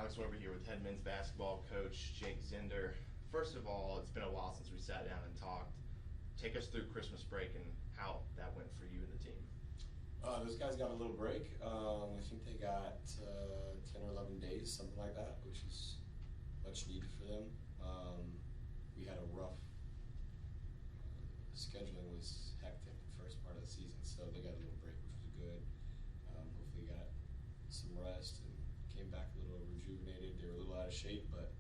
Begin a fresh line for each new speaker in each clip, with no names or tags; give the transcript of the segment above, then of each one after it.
Alex over here with head men's basketball coach Jake Zender. First of all, it's been a while since we sat down and talked. Take us through Christmas break and how that went for you and the team.
Those guys got a little break. I think they got 10 or 11 days, something like that, which is much needed for them. We had a rough scheduling was hectic the first part of the season, so they got a little break, which was good. Hopefully got some rest and came back a little rejuvenated. They were a little out of shape, but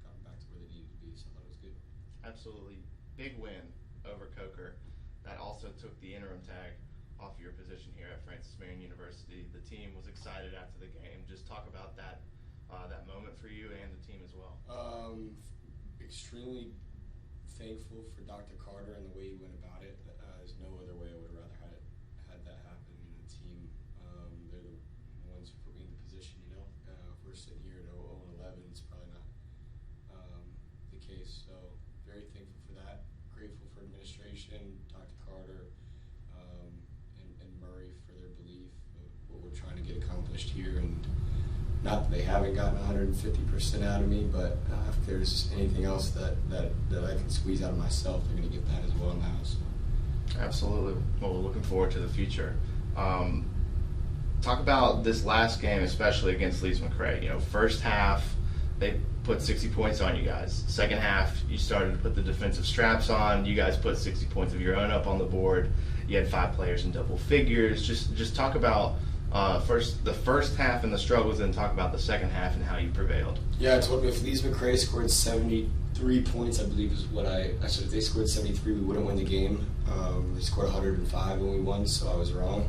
got them back to where they needed to be, so I thought it was good.
Absolutely. Big win over Coker. That also took the interim tag off your position here at Marion University. The team was excited after the game. Just talk about that moment for you and the team as well.
Extremely thankful for Dr. Carter and the way he went about it. There's no other way I would have rather had that happen. And the team, they're the ones who put me in the position. If we're sitting here at 0-11, it's probably not the case. So very thankful for that. Grateful for administration, Dr. Carter, and Murray for their belief of what we're trying to get accomplished here. And not that they haven't gotten 150% out of me, but if there's anything else that I can squeeze out of myself, they're going to get that as well now. So.
Absolutely. Well, we're looking forward to the future. Talk about this last game, especially against Leeds McRae. First half, they put 60 points on you guys. Second half, you started to put the defensive straps on. You guys put 60 points of your own up on the board. You had 5 players in double figures. Just talk about the first half and the struggles, and talk about the second half and how you prevailed.
Yeah, I told me if Leeds McRae scored 73 points, I believe is what I said. If they scored 73, we wouldn't win the game. They scored 105 and we won, so I was wrong.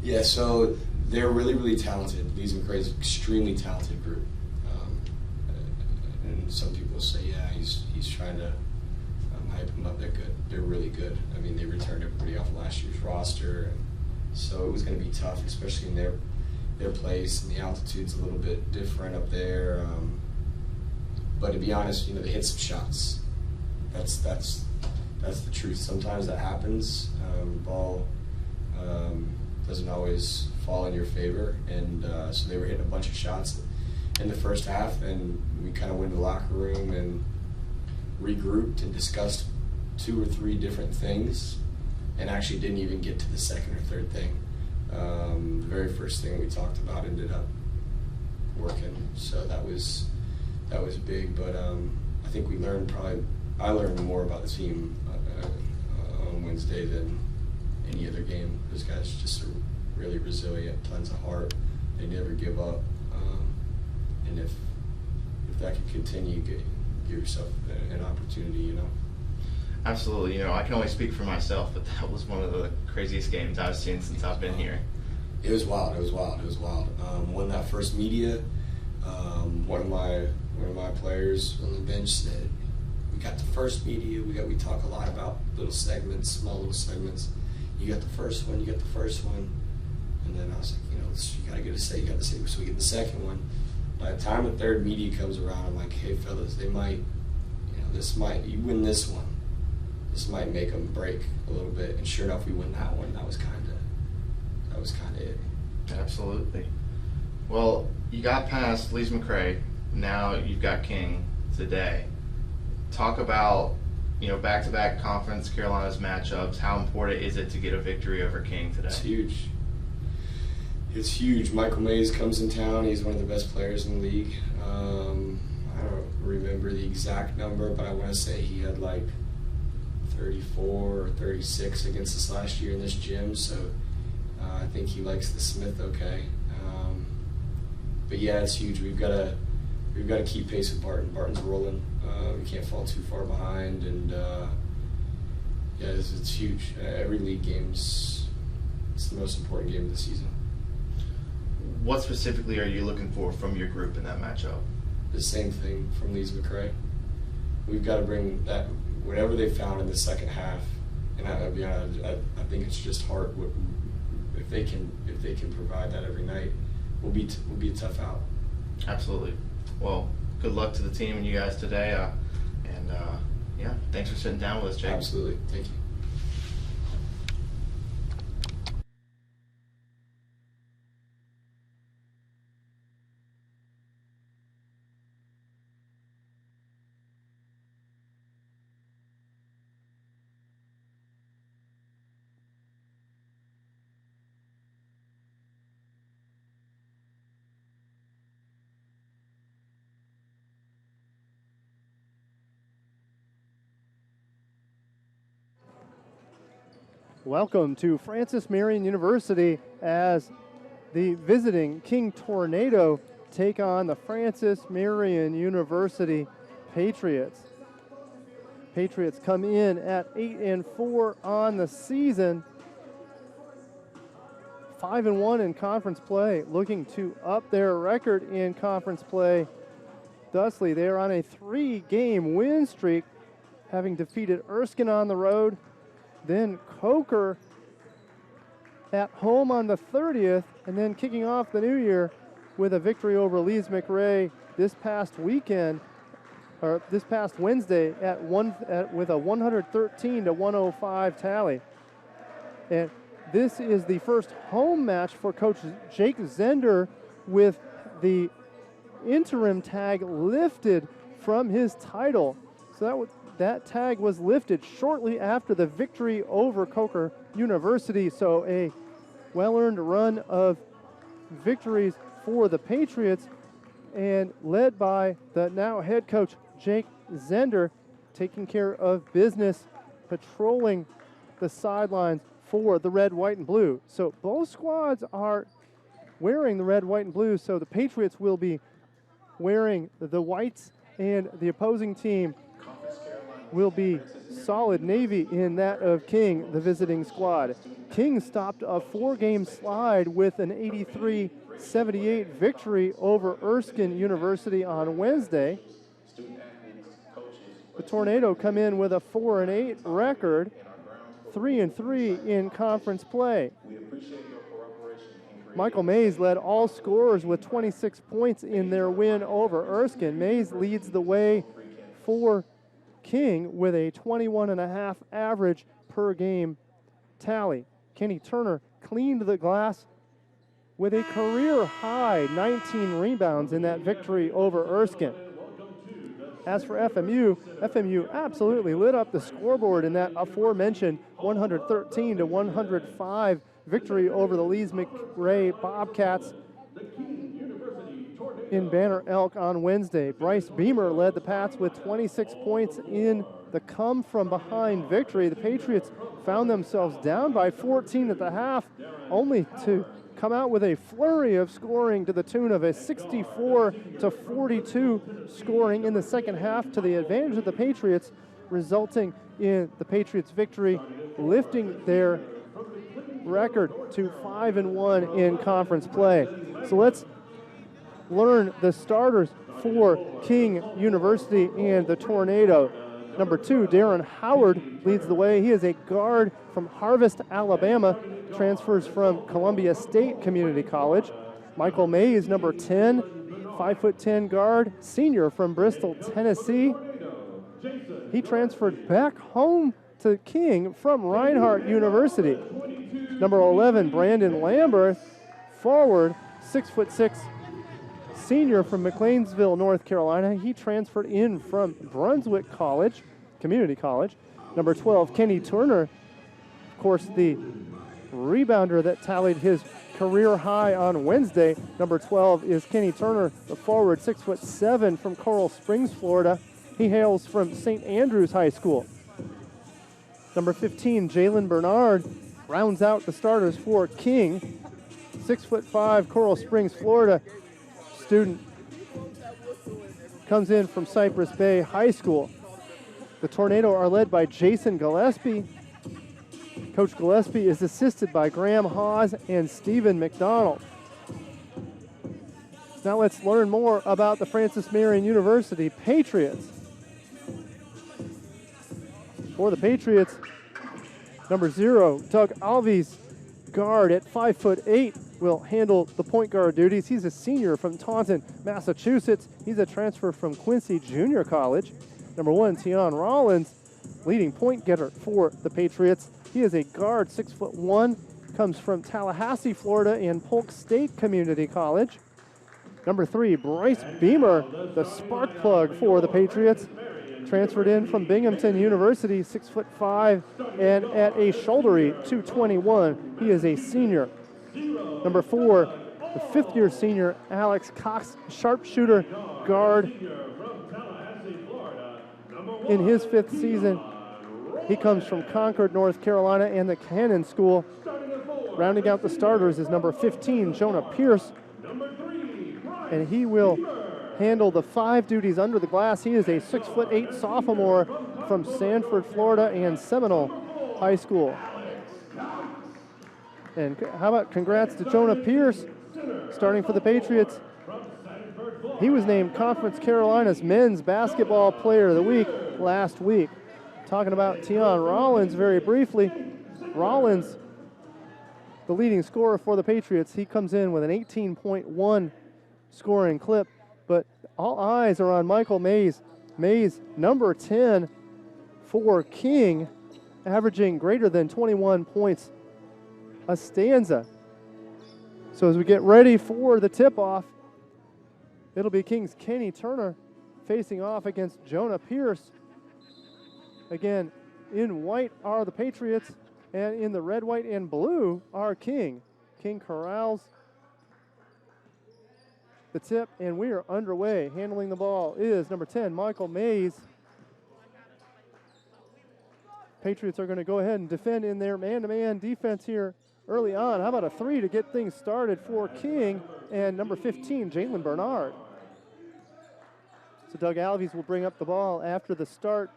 Yeah, so they're really, really talented. Leeds McRae is an extremely talented group. And some people say, yeah, he's trying to hype them up. They're good. They're really good. I mean, they returned everybody off last year's roster, and so it was going to be tough, especially in their place, and the altitude's a little bit different up there. But to be honest, they hit some shots. That's the truth. Sometimes that happens. Ball doesn't always fall in your favor, and so they were hitting a bunch of shots in the first half, and we kind of went to the locker room and regrouped and discussed 2 or 3 different things, and actually didn't even get to the second or third thing. The very first thing we talked about ended up working, so that was big. But I think I learned more about the team on Wednesday than any other game. Those guys just are really resilient, tons of heart. They never give up, and if that can continue, give yourself an opportunity.
Absolutely. I can only speak for myself, but that was one of the craziest games I've seen since I've been here.
It was wild. Won that first media. One of my players on the bench said, "We got the first media. We talk a lot about little segments, small little segments. You got the first one. And then I was like, you gotta get a say. You got to say. So we get the second one. By the time the third media comes around, I'm like, hey fellas, they might, you win this one. This might make them break a little bit." And sure enough, we win that one. That was kind of it.
Absolutely. Well, you got past Leeds McRae. Now you've got King today. Talk about back-to-back Conference Carolinas matchups. How important is it to get a victory over King today?
It's huge. Michael Mays comes in town. He's one of the best players in the league. I don't remember the exact number, but I want to say he had like 34 or 36 against us last year in this gym. So I think he likes the Smith okay. But yeah, it's huge. We've got to keep pace with Barton. Barton's rolling. We can't fall too far behind, and yeah, it's huge. Every league it's the most important game of the season.
What specifically are you looking for from your group in that matchup?
The same thing from Leeds McRae. We've got to bring that whatever they found in the second half, and I think it's just hard. If they can provide that every night, we'll be a tough out.
Absolutely. Well, good luck to the team and you guys today. Yeah, thanks for sitting down with us, Jake.
Absolutely. Thank you.
Welcome to Francis Marion University as the visiting King Tornado take on the Francis Marion University Patriots. Patriots come in at 8-4 on the season, 5-1 in conference play, looking to up their record in conference play. Thusly, they are on a 3-game win streak, having defeated Erskine on the road, then Coker at home on the 30th, and then kicking off the new year with a victory over Lees McRae this past weekend, or this past Wednesday with a 113-105 tally. And this is the first home match for Coach Jake Zender, with the interim tag lifted from his title. So that tag was lifted shortly after the victory over Coker University. So a well-earned run of victories for the Patriots, and led by the now head coach Jake Zender, taking care of business, patrolling the sidelines for the red, white, and blue. So both squads are wearing the red, white, and blue. So the Patriots will be wearing the whites, and the opposing team will be solid navy in that of King, the visiting squad. King stopped a 4-game slide with an 83-78 victory over Erskine University on Wednesday. The Tornado come in with a 4-8 record, 3-3 in conference play. Michael Mays led all scorers with 26 points in their win over Erskine. Mays leads the way for King with a 21.5 average per game tally. Kenny Turner cleaned the glass with a career high 19 rebounds in that victory over Erskine. As for FMU absolutely lit up the scoreboard in that aforementioned 113-105 victory over the Lees McRae Bobcats in Banner Elk on Wednesday. Bryce Beamer led the Pats with 26 points in the come-from-behind victory. The Patriots found themselves down by 14 at the half, only to come out with a flurry of scoring to the tune of a 64-42 scoring in the second half to the advantage of the Patriots, resulting in the Patriots' victory, lifting their record to 5-1 in conference play. So let's learn the starters for King University and the Tornado. Number 2, Darren Howard leads the way. He is a guard from Harvest, Alabama, transfers from Columbia State Community College. Michael Mays, number 10, 5'10" guard, senior from Bristol, Tennessee. He transferred back home to King from Reinhardt University. Number 11, Brandon Lamberth, forward, 6'6", senior from McLeansville, North Carolina. He transferred in from Brunswick College, Community College. Number 12, Kenny Turner, of course, the rebounder that tallied his career high on Wednesday. Number 12 is Kenny Turner, the forward, 6'7", from Coral Springs, Florida. He hails from St. Andrews High School. Number 15, Jalen Bernard, rounds out the starters for King, 6'5", Coral Springs, Florida student, comes in from Cypress Bay High School. The Tornado are led by Jason Gillespie. Coach Gillespie is assisted by Graham Hawes and Stephen McDonald. Now let's learn more about the Francis Marion University Patriots. For the Patriots, number 0, Doug Alves, guard at 5'8", will handle the point guard duties. He's a senior from Taunton, Massachusetts. He's a transfer from Quincy Junior College. Number 1, Tion Rollins, leading point getter for the Patriots. He is a guard, 6'1", comes from Tallahassee, Florida, and Polk State Community College. Number 3, Bryce Beamer, the spark plug for the Patriots, transferred in from Binghamton University, 6'5", and at a shouldery 221. He is a senior. Number 4, the 5th-year senior Alex Cox, sharpshooter, guard in his 5th season. He comes from Concord, North Carolina, and the Cannon School. Rounding out the starters is number 15, Jonah Pierce. And he will handle the 5 duties under the glass. He is a 6'8" sophomore from Sanford, Florida, and Seminole High School. And how about congrats to Jonah Pierce, starting for the Patriots. He was named Conference Carolina's Men's Basketball Player of the Week last week. Talking about Tion Rollins very briefly. Rollins, the leading scorer for the Patriots, he comes in with an 18.1 scoring clip, but all eyes are on Michael Mays. Mays, number 10 for King, averaging greater than 21 points a stanza. So as we get ready for the tip-off, it'll be King's Kenny Turner facing off against Jonah Pierce. Again, in white are the Patriots, and in the red, white, and blue are King. King corrals the tip, and we are underway. Handling the ball is number 10, Michael Mays. Patriots are going to go ahead and defend in their man-to-man defense here early on. How about a 3 to get things started for King and number 15, Jalen Bernard. So Doug Alves will bring up the ball after the start.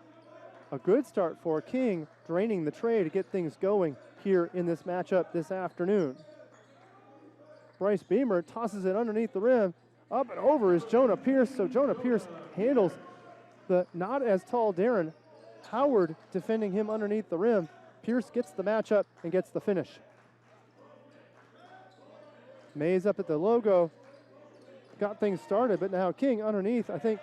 A good start for King, draining the tray to get things going here in this matchup this afternoon. Bryce Beamer tosses it underneath the rim. Up and over is Jonah Pierce. So Jonah Pierce handles the not as tall Darren Howard defending him underneath the rim. Pierce gets the matchup and gets the finish. Mays up at the logo. Got things started, but now King underneath. I think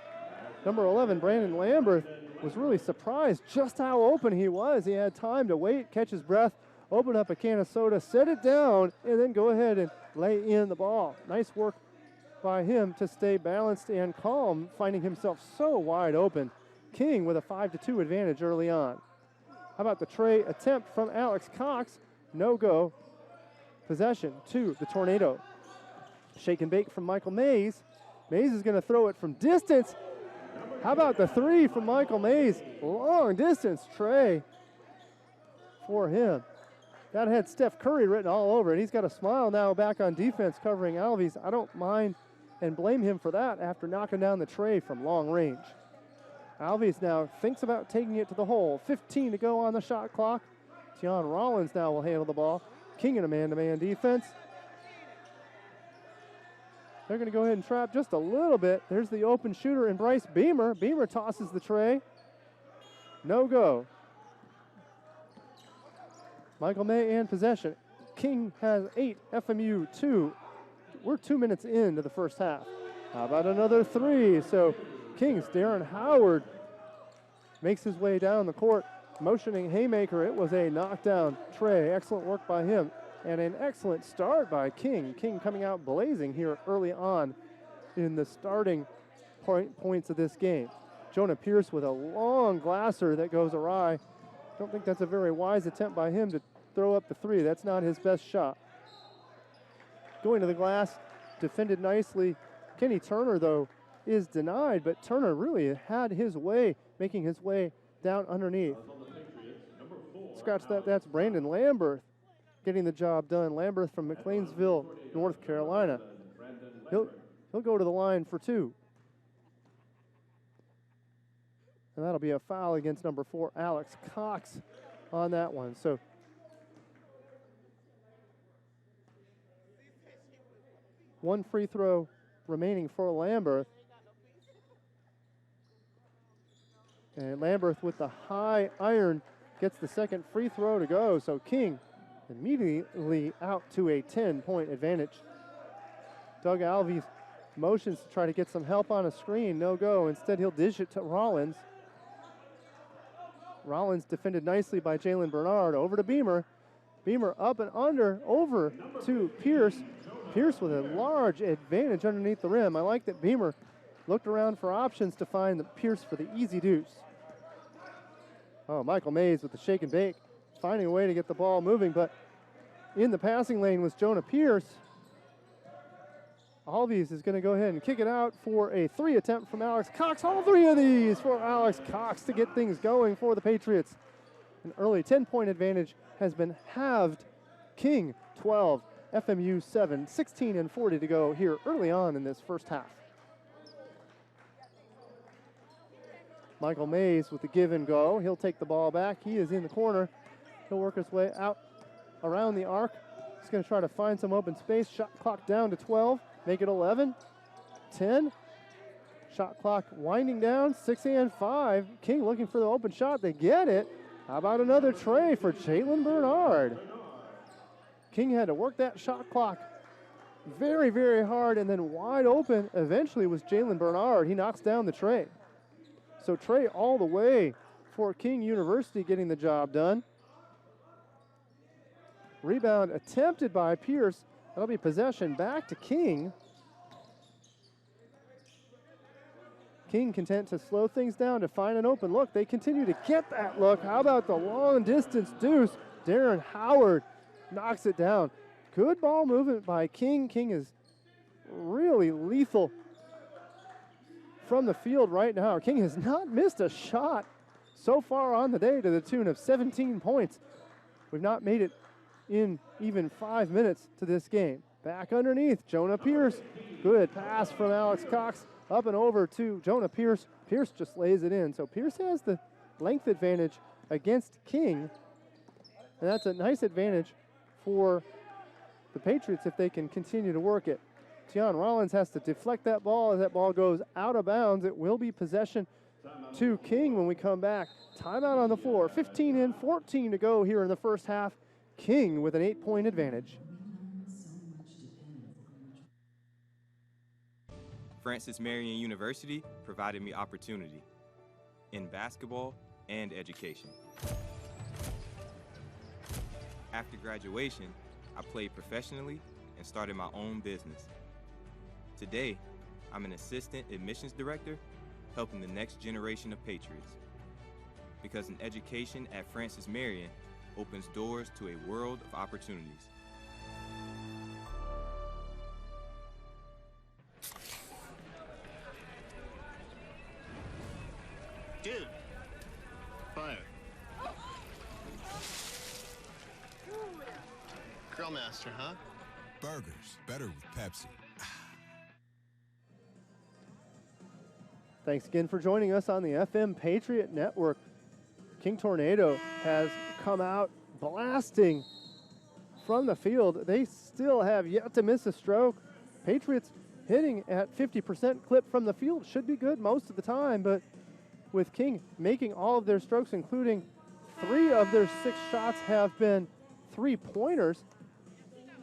number 11, Brandon Lambert, was really surprised just how open he was. He had time to wait, catch his breath, open up a can of soda, set it down, and then go ahead and lay in the ball. Nice work by him to stay balanced and calm, finding himself so wide open. King with a 5-2 advantage early on. How about the tray attempt from Alex Cox? No go. Possession to the Tornado. Shake and bake from Michael Mays. Mays is going to throw it from distance. How about the 3 from Michael Mays? Long distance tray for him. That had Steph Curry written all over it. He's got a smile now back on defense covering Alves. I don't mind and blame him for that after knocking down the tray from long range. Alves now thinks about taking it to the hole. 15 to go on the shot clock. Tion Rollins now will handle the ball. King in a man-to-man defense. They're going to go ahead and trap just a little bit. There's the open shooter in Bryce Beamer. Beamer tosses the tray. No go. Michael May and possession. King has 8, FMU 2. We're 2 minutes into the first half. How about another 3? So King's Darren Howard makes his way down the court, motioning haymaker. It was a knockdown tray. Excellent work by him. And an excellent start by King. King coming out blazing here early on in the starting points of this game. Jonah Pierce with a long glasser that goes awry. Don't think that's a very wise attempt by him to throw up the 3. That's not his best shot. Going to the glass, defended nicely. Kenny Turner, though, is denied, but Turner really had his way, making his way down underneath. Scratch that, that's Brandon Lambert getting the job done. Lambert from McLeansville, North Carolina. He'll go to the line for 2. And that'll be a foul against number 4, Alex Cox, on that one. So one free throw remaining for Lambert. And Lambert with the high iron gets the second free throw to go. So King immediately out to a 10-point advantage. Doug Alves motions to try to get some help on a screen. No go. Instead, he'll dish it to Rollins. Rollins defended nicely by Jalen Bernard. Over to Beamer. Beamer up and under. Over to Pierce. Pierce with a large advantage underneath the rim. I like that Beamer looked around for options to find the Pierce for the easy deuce. Oh, Michael Mays with the shake and bake, finding a way to get the ball moving, but in the passing lane was Jonah Pierce. Alves is going to go ahead and kick it out for a 3 attempt from Alex Cox. All 3 of these for Alex Cox to get things going for the Patriots. An early 10-point advantage has been halved. King 12, FMU 7, 16:40 to go here early on in this first half. Michael Mays with the give and go. He'll take the ball back. He is in the corner. He'll work his way out around the arc. He's going to try to find some open space. Shot clock down to 12. Make it 11. 10. Shot clock winding down. 6 and 5. King looking for the open shot. They get it. How about another tray for Jalen Bernard? King had to work that shot clock very, very hard, and then wide open eventually was Jalen Bernard. He knocks down the tray. So Trey all the way for King University getting the job done. Rebound attempted by Pierce. That'll be possession back to King. King content to slow things down to find an open look. They continue to get that look. How about the long distance deuce? Darren Howard knocks it down. Good ball movement by King. King is really lethal from the field right now. King has not missed a shot so far on the day to the tune of 17 points. We've not made it in even 5 minutes to this game. Back underneath, Jonah Pierce. Good pass from Alex Cox. Up and over to Jonah Pierce. Pierce just lays it in. So Pierce has the length advantage against King. And that's a nice advantage for the Patriots if they can continue to work it. Tian Rollins has to deflect that ball. As that ball goes out of bounds, it will be possession to King when we come back. Timeout on the floor. 15:14 to go here in the first half. King with an 8-point advantage.
Francis Marion University provided me opportunity in basketball and education. After graduation, I played professionally and started my own business. Today, I'm an assistant admissions director helping the next generation of Patriots. Because an education at Francis Marion opens doors to a world of opportunities.
Dude, fire. Grill master, huh?
Burgers, better with Pepsi.
Thanks again for joining us on the FM Patriot Network. King Tornado has come out blasting from the field. They still have yet to miss a stroke. Patriots hitting at 50% clip from the field should be good most of the time, but with King making all of their strokes, including 3 of their 6 shots have been 3-pointers,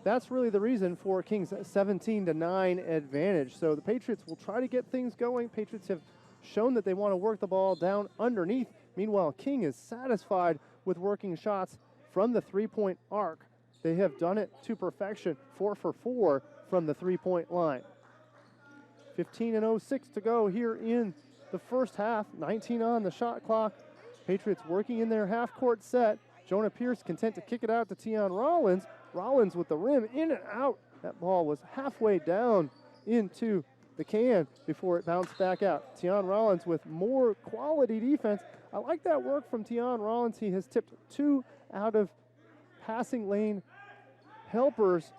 that's really the reason for King's 17-9 advantage. So the Patriots will try to get things going. Patriots have shown that they want to work the ball down underneath. Meanwhile, King is satisfied with working shots from the 3-point arc. They have done it to perfection, 4 for 4 from the 3-point line. 15:06 to go here in the first half, 19 on the shot clock. Patriots working in their half-court set. Jonah Pierce content to kick it out to Tian Rollins. Rollins with the rim in and out. That ball was halfway down into the can before it bounced back out. Tian Rollins with more quality defense. I like that work from Tian Rollins. He has tipped 2 out of passing lane helpers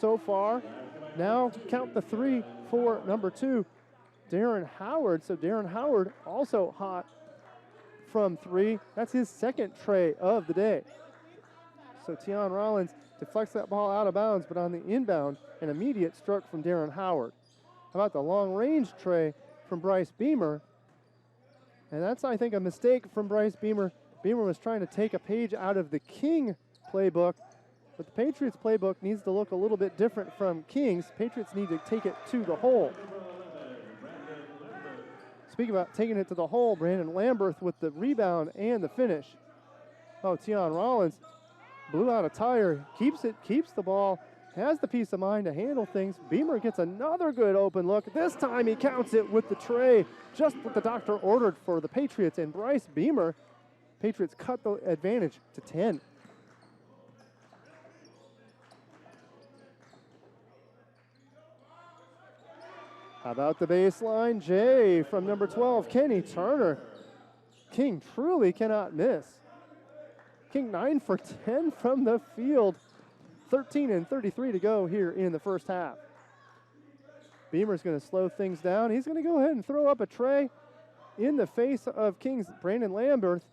so far. Now count the 3 for number 2, Darren Howard. So Darren Howard also hot from 3. That's his second tray of the day. So Tian Rollins deflects that ball out of bounds, but on the inbound, an immediate stroke from Darren Howard. How about the long-range tray from Bryce Beamer? And that's, I think, a mistake from Bryce Beamer. Beamer was trying to take a page out of the King playbook, but the Patriots playbook needs to look a little bit different from King's. Patriots need to take it to the hole. Speaking about taking it to the hole, Brandon Lamberth with the rebound and the finish. Oh, Tian Rollins blew out a tire, keeps the ball, has the peace of mind to handle things. Beamer gets another good open look. This time he counts it with the tray, just what the doctor ordered for the Patriots. And Bryce Beamer, Patriots cut the advantage to 10. How about the baseline? Jay from number 12, Kenny Turner. King truly cannot miss. King 9 for 10 from the field. 13 and 33 to go here in the first half. Beamer's going to slow things down. He's going to go ahead and throw up a tray in the face of King's Brandon Lamberth.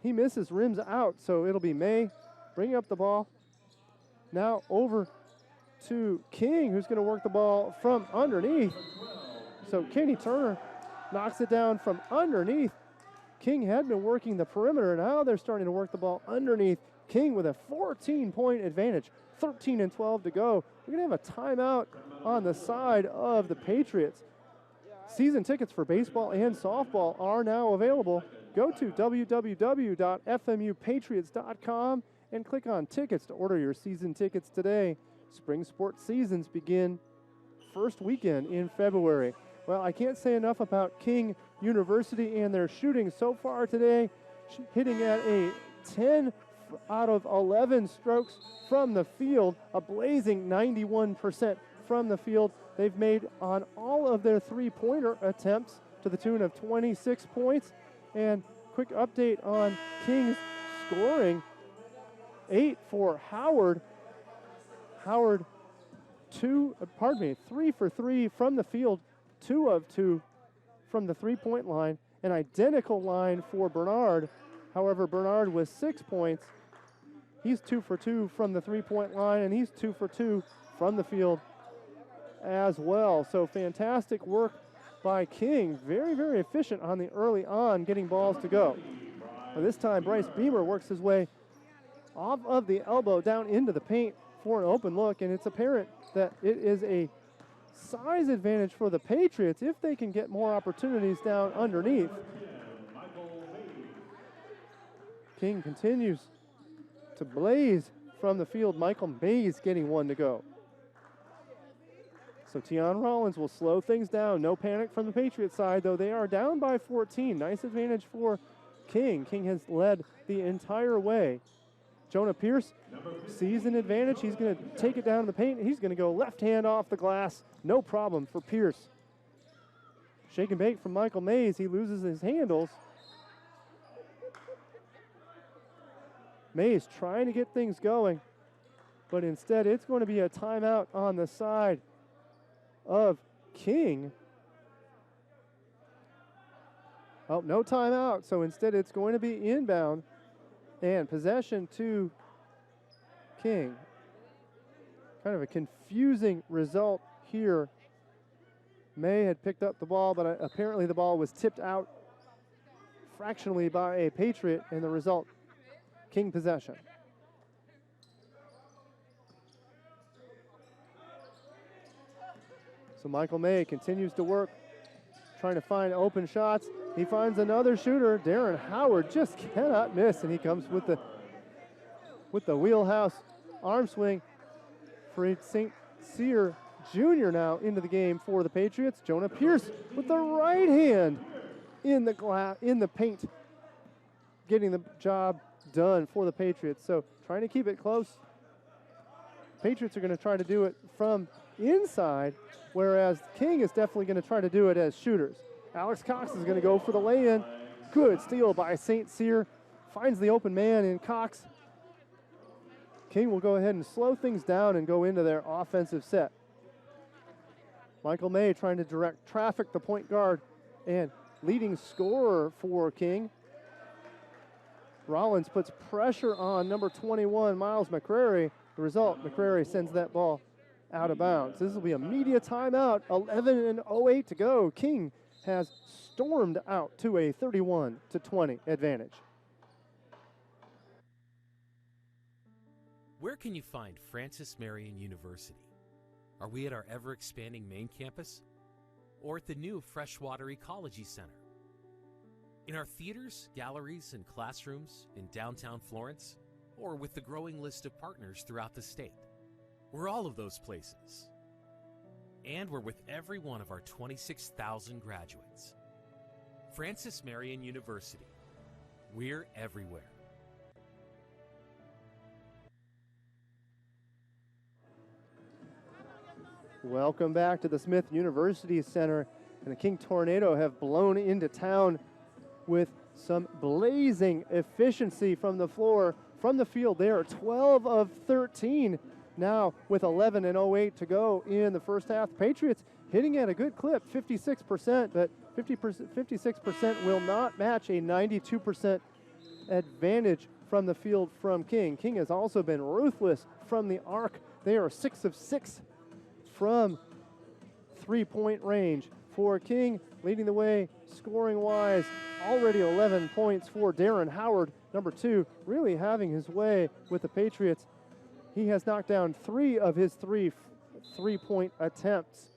He misses, rims out, so it'll be May bringing up the ball. Now over to King, who's going to work the ball from underneath. So Kenny Turner knocks it down from underneath. King had been working the perimeter. Now they're starting to work the ball underneath. King with a 14-point advantage. 13 and 12 to go. We're going to have a timeout on the side of the Patriots. Season tickets for baseball and softball are now available. Go to www.fmupatriots.com and click on tickets to order your season tickets today. Spring sports seasons begin first weekend in February. Well, I can't say enough about King University and their shooting so far today, hitting at a 10 out of 11 strokes from the field, a blazing 91% from the field. They've made on all of their three-pointer attempts to the tune of 26 points. And quick update on King's scoring. 8 for Howard. Howard 3 for 3 from the field, 2 of 2 from the three-point line. An identical line for Bernard. However, Bernard with 6 points. He's 2 for 2 from the three-point line, and he's 2 for 2 from the field as well. So fantastic work by King. Very, very efficient on the early on getting balls to go. But this time, Bryce Beamer works his way off of the elbow down into the paint for an open look, and it's apparent that it is a size advantage for the Patriots if they can get more opportunities down underneath. King continues to blaze from the field. Michael Mays getting 1 to go. So Tion Rollins will slow things down. No panic from the Patriots side, though they are down by 14. Nice advantage for King. King has led the entire way. Jonah Pierce sees an advantage. He's going to take it down in the paint. He's going to go left hand off the glass. No problem for Pierce. Shake and bake from Michael Mays. He loses his handles. Mays trying to get things going, but instead it's going to be a timeout on the side of King. Oh, no timeout, so instead it's going to be inbound and possession to King. Kind of a confusing result here. May had picked up the ball, but apparently the ball was tipped out fractionally by a Patriot, and the result, King possession. So Michael May continues to work, trying to find open shots. He finds another shooter. Darren Howard just cannot miss, and he comes with the wheelhouse arm swing. Fred St. Cyr Jr. now into the game for the Patriots. Jonah Pierce with the right hand in the paint, getting the job done for the Patriots. So trying to keep it close. Patriots are going to try to do it from inside, whereas King is definitely going to try to do it as shooters. Alex Cox is going to go for the lay-in. Good steal by St. Cyr. Finds the open man in Cox. King will go ahead and slow things down and go into their offensive set. Michael May trying to direct traffic, the point guard and leading scorer for King. Rollins puts pressure on number 21, Miles McCrary. The result, McCrary sends that ball out of bounds. This will be a media timeout. 11:08 to go. King has stormed out to a 31-20 advantage.
Where can you find Francis Marion University? Are we at our ever-expanding main campus? Or at the new freshwater ecology center? In our theaters, galleries, and classrooms in downtown Florence? Or with the growing list of partners throughout the state? We're all of those places. And we're with every one of our 26,000 graduates. Francis Marion University. We're everywhere.
Welcome back to the Smith University Center. And the King Tornado have blown into town with Some blazing efficiency from the floor, from the field. They are 12 of 13 now with 11 and 08 to go in the first half. Patriots hitting at a good clip, 56%, but 56% will not match a 92% advantage from the field from King. King has also been ruthless from the arc. They are 6 of 6 from three-point range for King, leading the way scoring-wise. Already 11 points for Darren Howard, number 2, really having his way with the Patriots. He has knocked down 3 of his three-point attempts.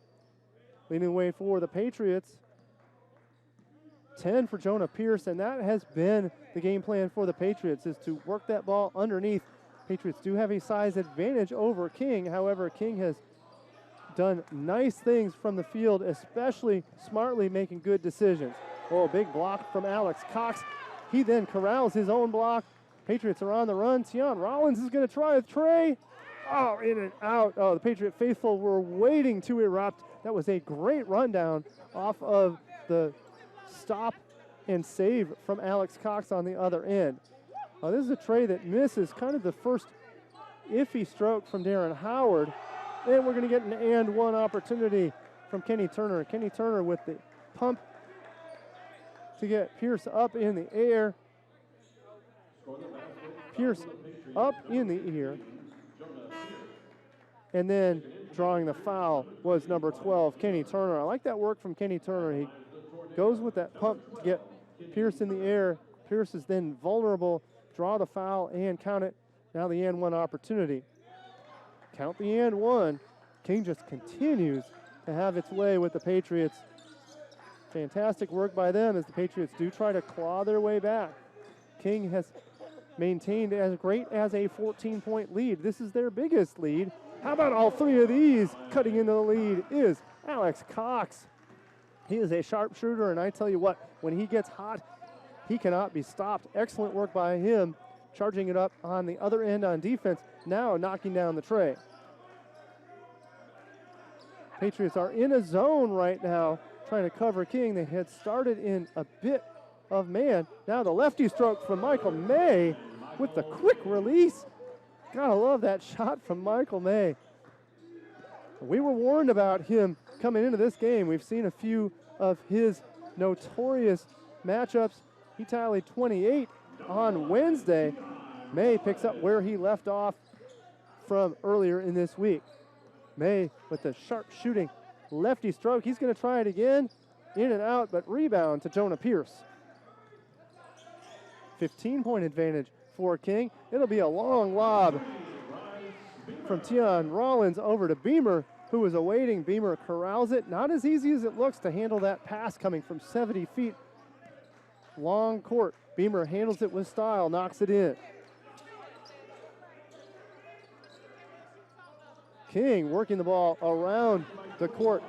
Leading the way for the Patriots, 10 for Jonah Pierce, and that has been the game plan for the Patriots, is to work that ball underneath. Patriots do have a size advantage over King. However, King has done nice things from the field, especially smartly making good decisions. Oh, big block from Alex Cox. He then corrals his own block. Patriots are on the run. Tion Rollins is going to try a tray. Oh, in and out. Oh, the Patriot faithful were waiting to erupt. That was a great rundown off of the stop and save from Alex Cox on the other end. This is a tray that misses, kind of the first iffy stroke from Darren Howard. And we're going to get an and one opportunity from Kenny Turner. Kenny Turner with the pump to get Pierce up in the air. Pierce up in the air. And then drawing the foul was number 12, Kenny Turner. I like that work from Kenny Turner. He goes with that pump to get Pierce in the air. Pierce is then vulnerable. Draw the foul and count it. Now the and one opportunity. Count the and one. King just continues to have its way with the Patriots. Fantastic work by them as the Patriots do try to claw their way back. King has maintained as great as a 14-point lead. This is their biggest lead. How about all 3 of these? Cutting into the lead is Alex Cox. He is a sharpshooter, and I tell you what, when he gets hot, he cannot be stopped. Excellent work by him, charging it up on the other end on defense, now knocking down the tray. Patriots are in a zone right now, trying to cover King. They had started in a bit of man. Now the lefty stroke from Michael May with the quick release. Gotta love that shot from Michael May. We were warned about him coming into this game. We've seen a few of his notorious matchups. He tallied 28 on Wednesday. May picks up where he left off from earlier in this week. May with the sharp shooting lefty stroke. He's going to try it again. In and out, but rebound to Jonah Pierce. 15-point advantage for King. It'll be a long lob from Tion Rollins over to Beamer, who was awaiting. Beamer corrals it. Not as easy as it looks to handle that pass coming from 70 feet. Long court. Beamer handles it with style, knocks it in. King working the ball around the court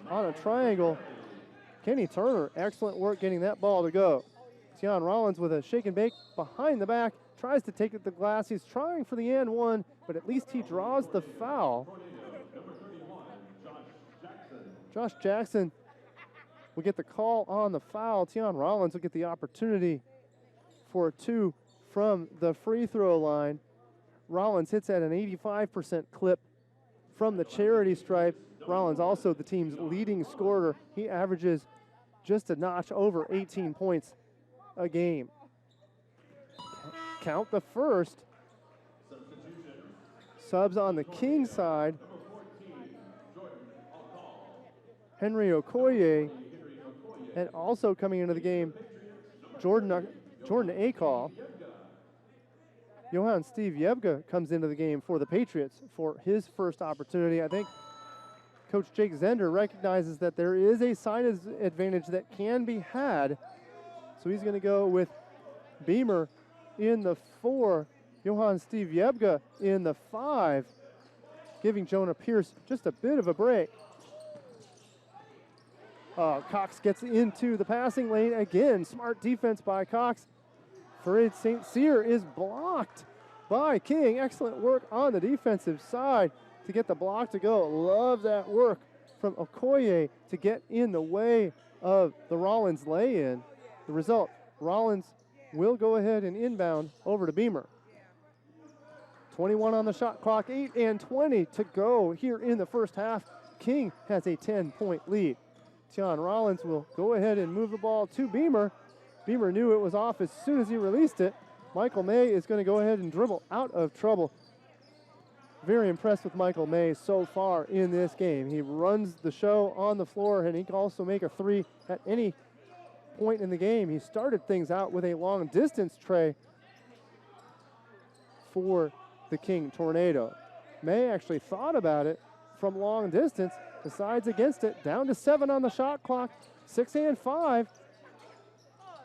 on a triangle. Kenny Turner, excellent work getting that ball to go. Tion Rollins with a shake and bake behind the back, tries to take it to the glass. He's trying for the and one, but at least he draws the foul. Josh Jackson will get the call on the foul. Tion Rollins will get the opportunity for 2 from the free throw line. Rollins hits at an 85% clip from the charity stripe. Rollins also the team's leading scorer. He averages just a notch over 18 points a game. Count the first. Subs on the King side. Henry Okoye, and also coming into the game, Jordan Akal. Johan Steve Yebga comes into the game for the Patriots for his first opportunity. I think Coach Jake Zender recognizes that there is a size advantage that can be had. So he's going to go with Beamer in the 4, Johan Steve Yebga in the 5, giving Jonah Pierce just a bit of a break. Cox gets into the passing lane again. Smart defense by Cox. Farid St. Cyr is blocked by King. Excellent work on the defensive side to get the block to go. Love that work from Okoye to get in the way of the Rollins lay-in. The result, Rollins will go ahead and inbound over to Beamer. 21 on the shot clock, 8 and 20 to go here in the first half. King has a 10-point lead. Tion Rollins will go ahead and move the ball to Beamer. Beamer knew it was off as soon as he released it. Michael May is going to go ahead and dribble out of trouble. Very impressed with Michael May so far in this game. He runs the show on the floor, and he can also make a three at any point in the game. He started things out with a long distance tray for the King Tornado. May actually thought about it from long distance, decides against it, down to 7 on the shot clock, 6 and 5.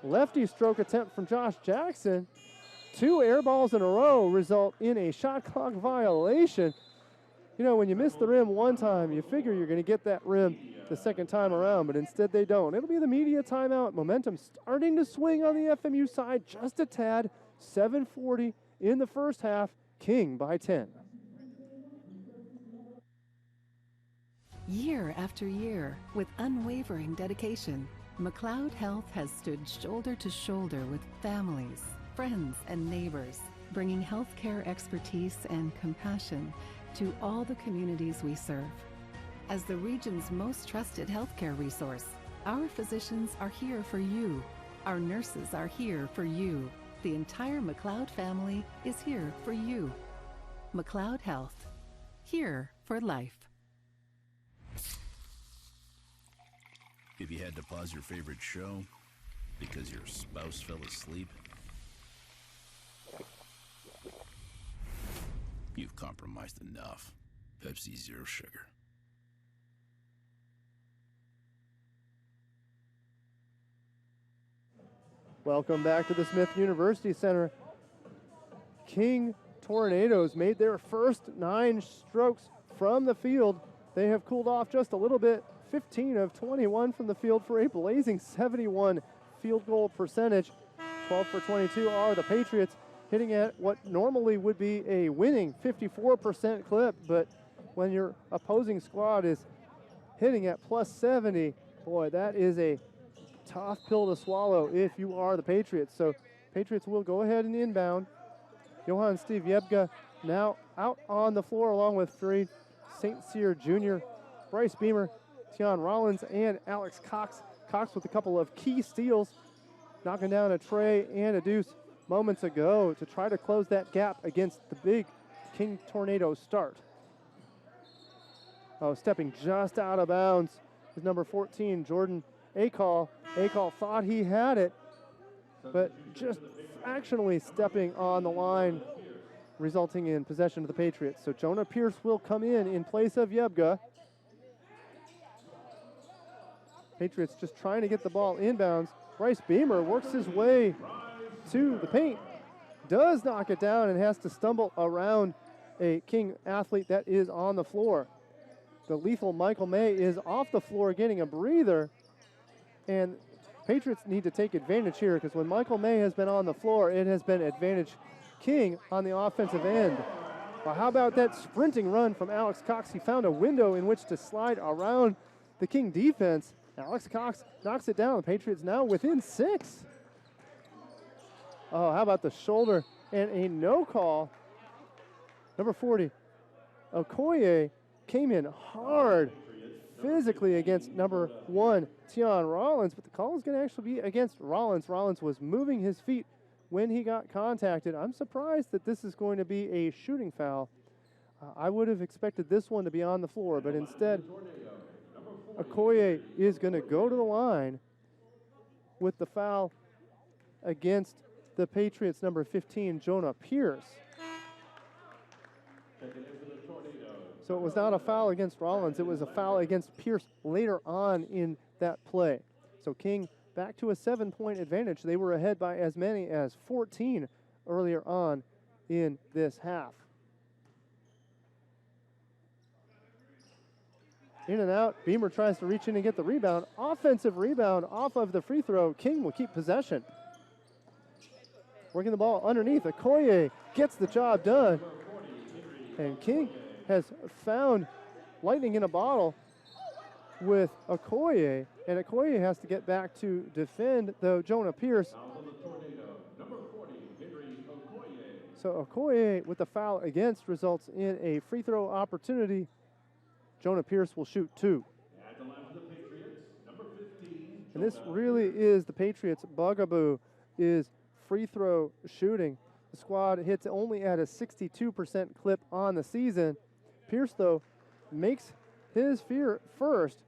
Lefty stroke attempt from Josh Jackson. 2 air balls in a row result in a shot clock violation. You know, when you miss the rim one time, you figure you're going to get that rim the second time around, but instead they don't. It'll be the media timeout. Momentum starting to swing on the FMU side just a tad. 7:40 in the first half. King by 10.
Year after year, with unwavering dedication, McLeod Health has stood shoulder to shoulder with families, friends, and neighbors, bringing healthcare expertise and compassion to all the communities we serve. As the region's most trusted healthcare resource, our physicians are here for you. Our nurses are here for you. The entire McLeod family is here for you. McLeod Health, here for life.
If you had to pause your favorite show because your spouse fell asleep, you've compromised enough. Pepsi Zero Sugar.
Welcome back to the Smith University Center. King Tornadoes made their first 9 strokes from the field. They have cooled off just a little bit. 15 of 21 from the field for a blazing 71 field goal percentage. 12 for 22 are the Patriots, hitting at what normally would be a winning 54% clip, but when your opposing squad is hitting at plus 70, boy, that is a tough pill to swallow if you are the Patriots. So Patriots will go ahead and inbound. Johann Steve Yebga now out on the floor along with Freed, St. Cyr Jr., Bryce Beamer, Tion Rollins, and Alex Cox. Cox with a couple of key steals, knocking down a tray and a deuce moments ago to try to close that gap against the big King Tornado start. Oh, stepping just out of bounds is number 14, Jordan Akal. Akal thought he had it, but just fractionally stepping on the line, resulting in possession of the Patriots. So Jonah Pierce will come in place of Yebga. Patriots just trying to get the ball inbounds. Bryce Beamer works his way to the paint, does knock it down, and has to stumble around a King athlete that is on the floor. The lethal Michael May is off the floor getting a breather, and Patriots need to take advantage here because when Michael May has been on the floor, it has been advantage King on the offensive end. Well, how about that sprinting run from Alex Cox? He found a window in which to slide around the King defense. Alex Cox knocks it down. The Patriots now within 6. Oh, how about the shoulder and a no call. Number 40, Okoye came in hard physically against number 1, Tion Rollins, but the call is going to actually be against Rollins. Rollins was moving his feet when he got contacted. I'm surprised that this is going to be a shooting foul. I would have expected this one to be on the floor, but instead, Okoye is going to go to the line with the foul against the Patriots, number 15, Jonah Pierce. So it was not a foul against Rollins, it was a foul against Pierce later on in that play. So King back to a 7-point advantage. They were ahead by as many as 14 earlier on in this half. In and out, Beamer tries to reach in and get the rebound. Offensive rebound off of the free throw. King will keep possession. Working the ball underneath. Okoye gets the job done. And King has found lightning in a bottle with Okoye. And Okoye has to get back to defend, though Jonah Pierce So Okoye with the foul against results in a free throw opportunity. Jonah Pierce will shoot 2. And this really is the Patriots' bugaboo, is free throw shooting. The squad hits only at a 62% clip on the season. Pierce, though, makes his first.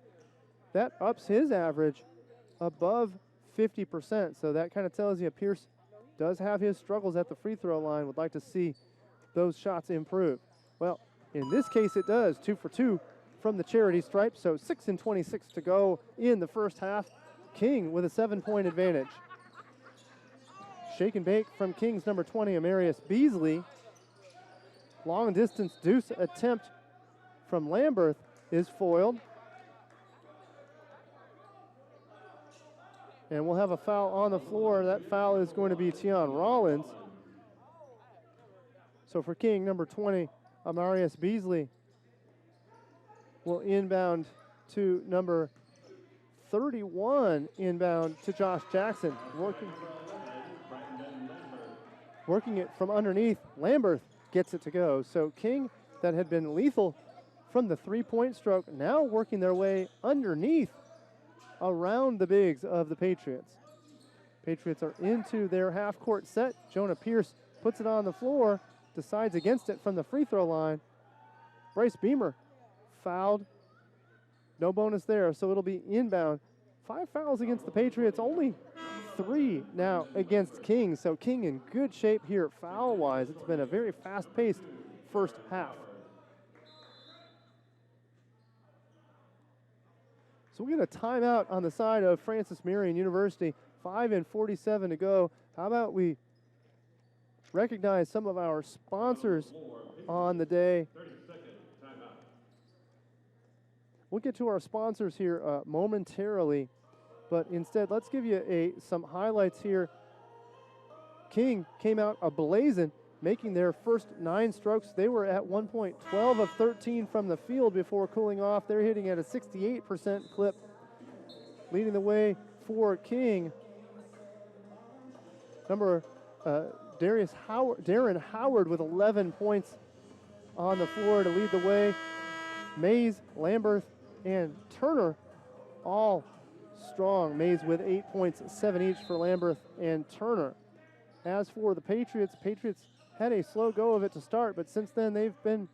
That ups his average above 50%. So that kind of tells you Pierce does have his struggles at the free throw line. Would like to see those shots improve. Well, in this case it does. 2 for 2 from the charity stripe. So 6:26 to go in the first half. King with a 7-point advantage. Shake and bake from King's number 20, Amarius Beasley. Long distance deuce attempt from Lamberth is foiled. And we'll have a foul on the floor. That foul is going to be Tion Rollins. So for King, number 20, Amarius Beasley will inbound to number 31, inbound to Josh Jackson. Working it from underneath. Lamberth gets it to go. So King, that had been lethal from the three-point stroke, now working their way underneath around the bigs of the Patriots. Patriots are into their half-court set. Jonah Pierce puts it on the floor, decides against it from the free throw line. Bryce Beamer fouled. No bonus there, so it'll be inbound. 5 fouls against the Patriots, only 3 now against King. So King in good shape here foul-wise. It's been a very fast-paced first half. So we get a timeout on the side of Francis Marion University. 5:47 to go. How about we recognize some of our sponsors on the day? We'll get to our sponsors here momentarily, but instead let's give you some highlights here. King came out ablazing, making their first 9 strokes. They were at one point 12 of 13 from the field before cooling off. They're hitting at a 68% clip. Leading the way for King, number Darren Howard with 11 points on the floor to lead the way. Mays, Lamberth, and Turner all strong. Mays with 8 points, 7 each for Lamberth and Turner. As for the Patriots had a slow go of it to start, but since then they've been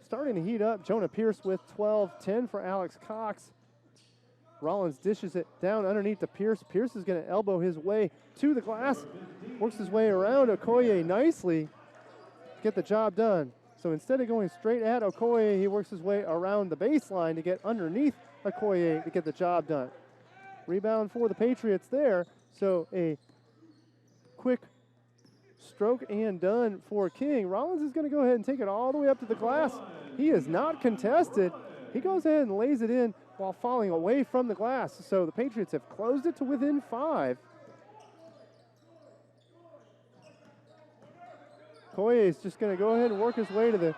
starting to heat up. Jonah Pierce with 12, 10 for Alex Cox. Rollins dishes it down underneath to Pierce. Pierce is going to elbow his way to the glass, works his way around Okoye nicely to get the job done. So instead of going straight at Okoye, he works his way around the baseline to get underneath Okoye to get the job done. Rebound for the Patriots there. So a quick stroke and done for King. Rollins is going to go ahead and take it all the way up to the glass. He is not contested. He goes ahead and lays it in while falling away from the glass. So the Patriots have closed it to within 5. Okoye is just going to go ahead and work his way to the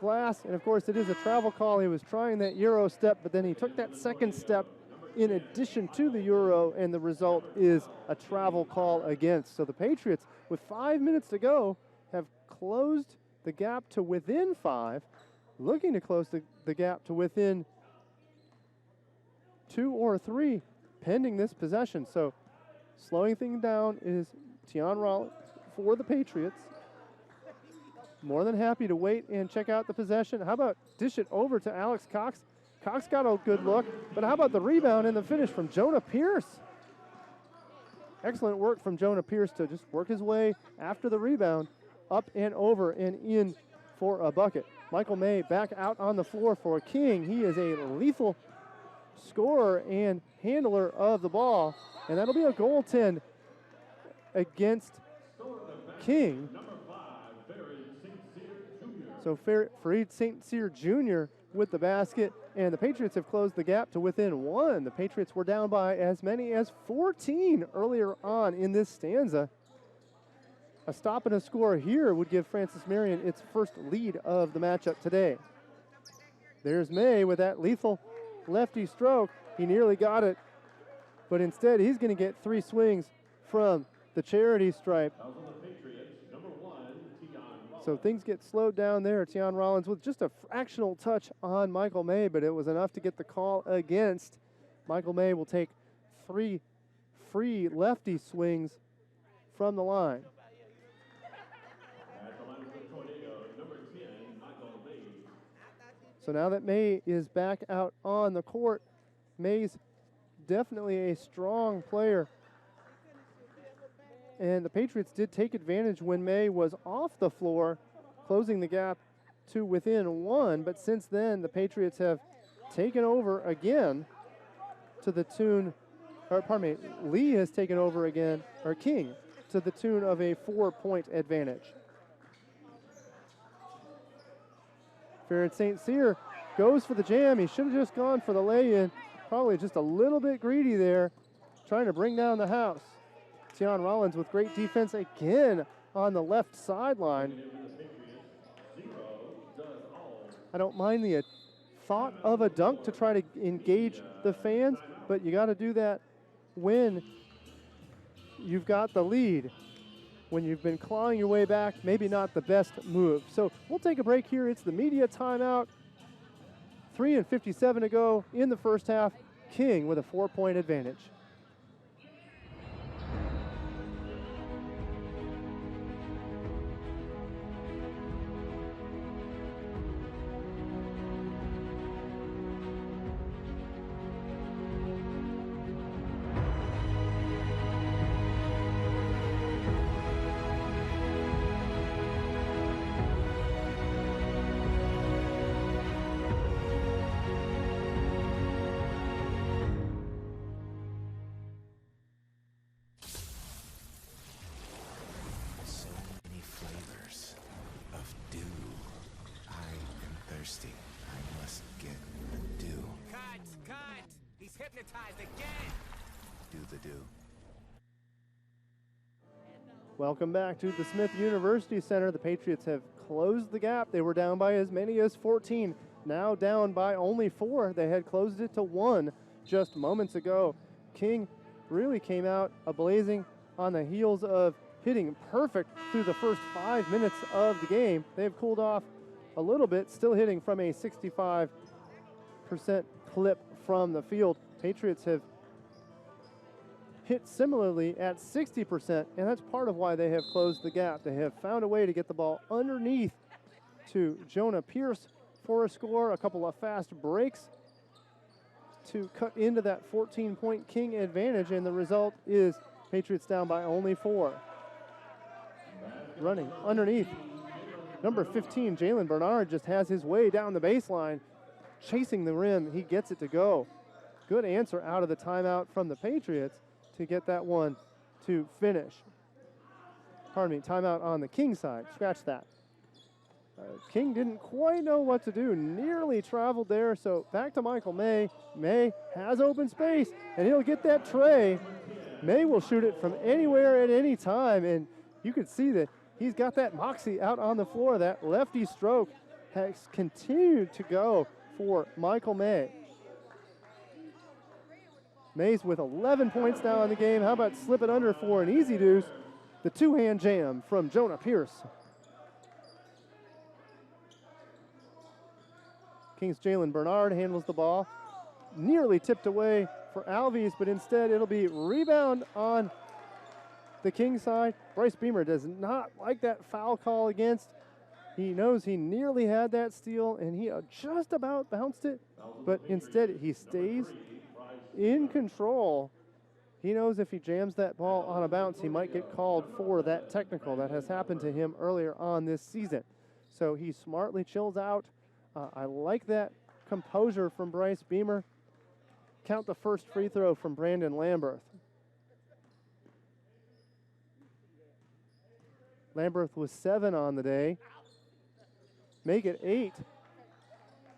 glass. And of course, it is a travel call. He was trying that Euro step, but then he took that second step in addition to the Euro, and the result is a travel call against. So the Patriots, with 5 minutes to go, have closed the gap to within 5, looking to close the gap to within 2 or 3 pending this possession. So slowing things down is Tion Rollins for the Patriots. More than happy to wait and check out the possession. How about dish it over to Alex Cox? Cox got a good look, but how about the rebound and the finish from Jonah Pierce? Excellent work from Jonah Pierce to just work his way after the rebound, up and over and in for a bucket. Michael May back out on the floor for King. He is a lethal scorer and handler of the ball, and that'll be a goaltend against King. So Fareed St. Cyr Jr. with the basket, and the Patriots have closed the gap to within 1. The Patriots were down by as many as 14 earlier on in this stanza. A stop and a score here would give Francis Marion its first lead of the matchup today. There's May with that lethal lefty stroke. He nearly got it, but instead he's going to get 3 swings from the charity stripe. So things get slowed down there. Tian Rollins with just a fractional touch on Michael May, but it was enough to get the call against. Michael May will take 3 free lefty swings from the line. So now that May is back out on the court, May's definitely a strong player. And the Patriots did take advantage when May was off the floor, closing the gap to within 1. But since then, the Patriots have taken over again to the tune, or pardon me, Lee has taken over again, or King, to the tune of a 4-point advantage. Farron St. Cyr goes for the jam. He should have just gone for the lay-in. Probably just a little bit greedy there, trying to bring down the house. Tian Rollins with great defense again on the left sideline. I don't mind the thought of a dunk to try to engage the fans, but you got to do that when you've got the lead. When you've been clawing your way back, maybe not the best move. So we'll take a break here. It's the media timeout. 3:57 to go in the first half. King with a 4-point advantage. Welcome back to the Smith University Center. The Patriots have closed the gap. They were down by as many as 14, now down by only 4. They had closed it to 1 just moments ago. King really came out a-blazing on the heels of hitting perfect through the first 5 minutes of the game. They've cooled off a little bit, still hitting from a 65% clip from the field. Patriots have hit similarly at 60%, and that's part of why they have closed the gap. They have found a way to get the ball underneath to Jonah Pierce for a score, a couple of fast breaks to cut into that 14-point King advantage, and the result is Patriots down by only 4. Running underneath, number 15, Jalen Bernard, just has his way down the baseline, chasing the rim. He gets it to go. Good answer out of the timeout from the Patriots to get that one to finish. Pardon me, timeout on the King side. Scratch that. King didn't quite know what to do. Nearly traveled there, so back to Michael May. May has open space, and he'll get that tray. May will shoot it from anywhere at any time, and you can see that he's got that moxie out on the floor. That lefty stroke has continued to go for Michael May. Mays with 11 points now in the game. How about slip it under for an easy deuce? The two-hand jam from Jonah Pierce. King's Jalen Bernard handles the ball. Nearly tipped away for Alves, but instead it'll be rebound on the King side. Bryce Beamer does not like that foul call against. He knows he nearly had that steal, and he just about bounced it, but instead he stays in control. He knows if he jams that ball on a bounce, he might get called for that technical that has happened to him earlier on this season. So he smartly chills out. I like that composure from Bryce Beamer. Count the first free throw from Brandon Lamberth. Lamberth was 7 on the day. Make it 8.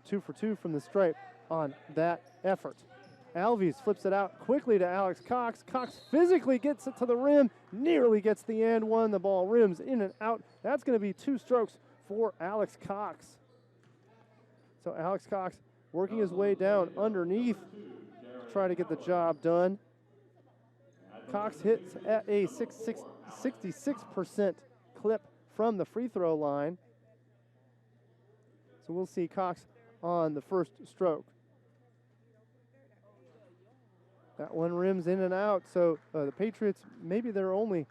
2 for 2 from the stripe on that effort. Alves flips it out quickly to Alex Cox. Cox physically gets it to the rim, nearly gets the and one. The ball rims in and out. That's going to be 2 strokes for Alex Cox. So Alex Cox working his way down underneath, try to get the job done. Cox hits at a 66% clip from from the free throw line. So we'll see Cox on the first stroke. That one rims in and out. So the Patriots, maybe their only